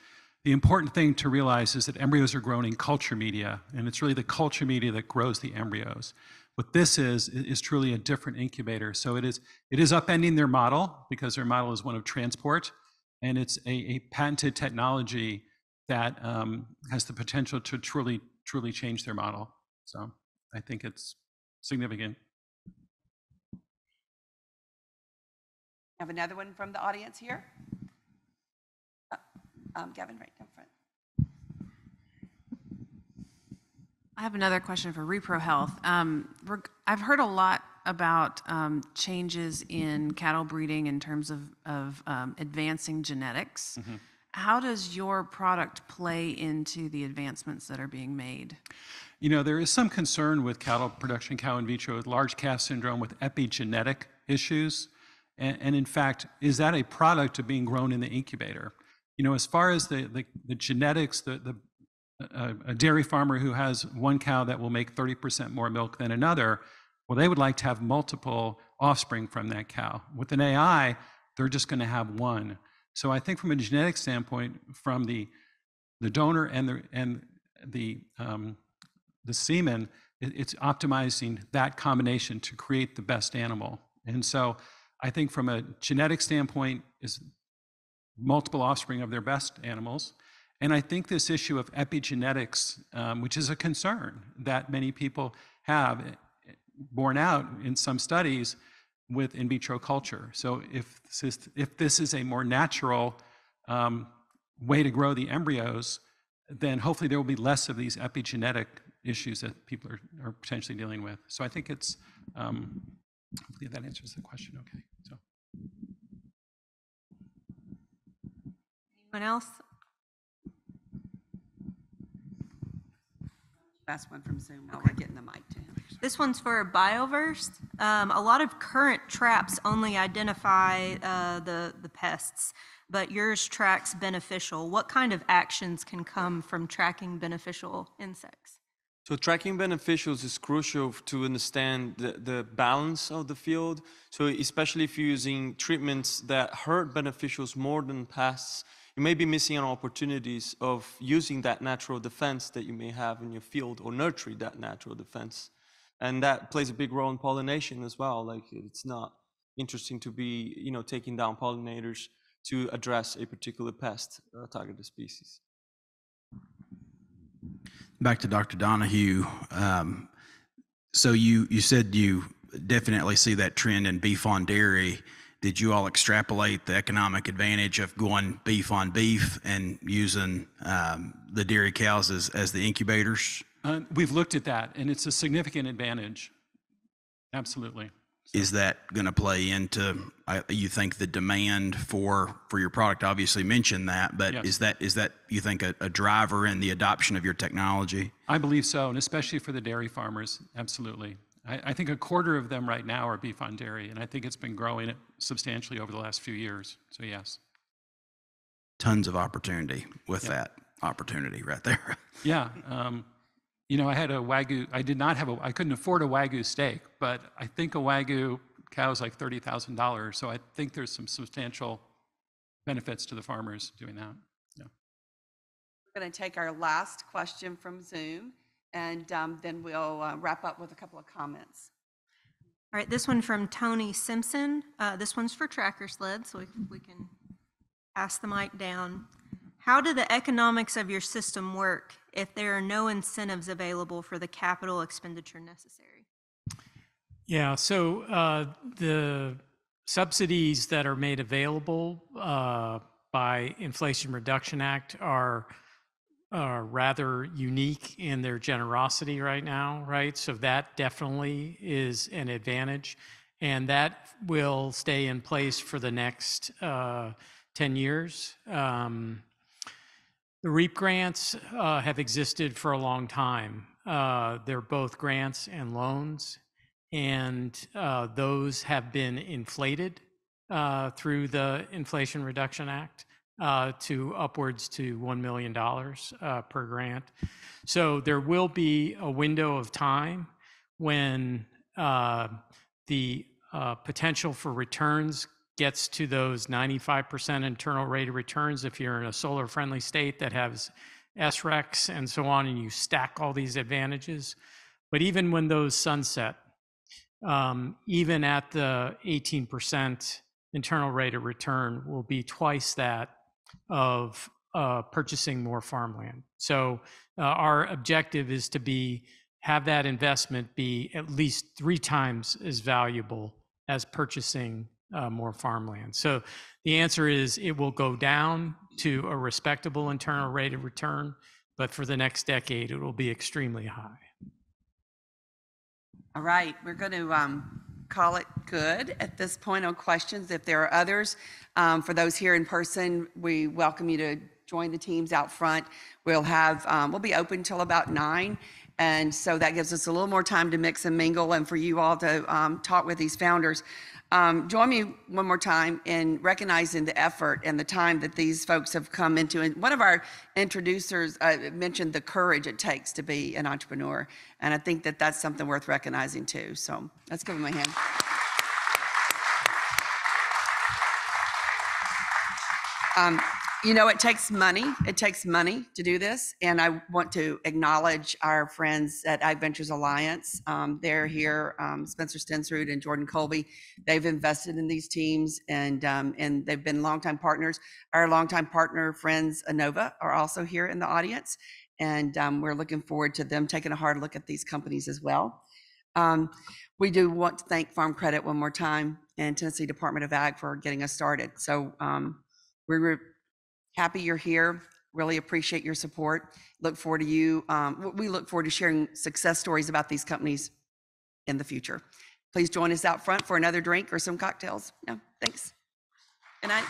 The important thing to realize is that embryos are grown in culture media, and it's really the culture media that grows the embryos. What this is truly a different incubator. So it is upending their model, because their model is one of transport, and it's a patented technology that has the potential to truly change their model. So I think it's significant. Have another one from the audience here. Gavin, right down front. I have another question for Repro Health. I've heard a lot about changes in cattle breeding in terms of advancing genetics. Mm-hmm. How does your product play into the advancements that are being made? There is some concern with cattle production, cow in vitro, with large calf syndrome, with epigenetic issues. And in fact, is that a product of being grown in the incubator? As far as the genetics, a dairy farmer who has one cow that will make 30% more milk than another, well, they would like to have multiple offspring from that cow. With an AI, they're just going to have one. So I think from a genetic standpoint, from the donor and the semen, it's optimizing that combination to create the best animal. And so I think from a genetic standpoint, is multiple offspring of their best animals. And I think this issue of epigenetics, which is a concern that many people have, borne out in some studies with in vitro culture. So if this is a more natural way to grow the embryos, then hopefully there will be less of these epigenetic issues that people are potentially dealing with. So I think it's, hopefully that answers the question okay. So. Anyone else? Last one from Zoom while we're getting the mic to him. This one's for BioVerse. A lot of current traps only identify the pests, but yours tracks beneficial. What kind of actions can come from tracking beneficial insects? So tracking beneficials is crucial to understand the balance of the field. So especially if you're using treatments that hurt beneficials more than pests, you may be missing on opportunities of using that natural defense that you may have in your field, or nurturing that natural defense. And that plays a big role in pollination as well. Like, it's not interesting to be, taking down pollinators to address a particular pest targeted species. Back to Dr. Donahue. So you said you definitely see that trend in beef on dairy. Did you all extrapolate the economic advantage of going beef on beef and using the dairy cows as the incubators? We've looked at that, and it's a significant advantage. Absolutely. Is that going to play into, you think, the demand for your product? Obviously mentioned that, but yes. Is that you think a driver in the adoption of your technology? I believe so, and especially for the dairy farmers, absolutely. I think a quarter of them right now are beef on dairy, and I think it's been growing substantially over the last few years. So yes. Tons of opportunity with that opportunity right there. Yeah. I had a Wagyu. I couldn't afford a Wagyu steak, but I think a Wagyu cow is like $30,000. So I think there's some substantial benefits to the farmers doing that. Yeah. We're going to take our last question from Zoom, and then we'll wrap up with a couple of comments. All right, this one from Tony Simpson. This one's for Tracker Sled, so we can pass the mic down. How do the economics of your system work if there are no incentives available for the capital expenditure necessary? Yeah, so the subsidies that are made available by Inflation Reduction Act are rather unique in their generosity right now, right? So that definitely is an advantage, and that will stay in place for the next 10 years. The REAP grants have existed for a long time. They're both grants and loans, and those have been inflated through the Inflation Reduction Act. to upwards to $1 million per grant. So there will be a window of time when the potential for returns gets to those 95% internal rate of returns if you're in a solar-friendly state that has SRECs and so on, and you stack all these advantages. But even when those sunset, even at the 18% internal rate of return will be twice that of purchasing more farmland. So our objective is to have that investment be at least 3 times as valuable as purchasing more farmland. So the answer is it will go down to a respectable internal rate of return, but for the next decade, it will be extremely high. All right, we're going to call it good at this point on questions. If there are others, for those here in person, we welcome you to join the teams out front. We'll be open till about 9. And so that gives us a little more time to mix and mingle and for you all to talk with these founders. Join me one more time in recognizing the effort and the time that these folks have come into. And one of our introducers mentioned the courage it takes to be an entrepreneur. And I think that that's something worth recognizing too. So let's give them a hand. You know, it takes money. It takes money to do this. And I want to acknowledge our friends at Ag Ventures Alliance. They're here, Spencer Stensrud and Jordan Colby. They've invested in these teams and they've been longtime partners. Our longtime partner friends, Inova, are also here in the audience. And we're looking forward to them taking a hard look at these companies as well. We do want to thank Farm Credit one more time and Tennessee Department of Ag for getting us started. So we're happy you're here. Really appreciate your support. Look forward to you. We look forward to sharing success stories about these companies in the future. Please join us out front for another drink or some cocktails. No, thanks. Good night.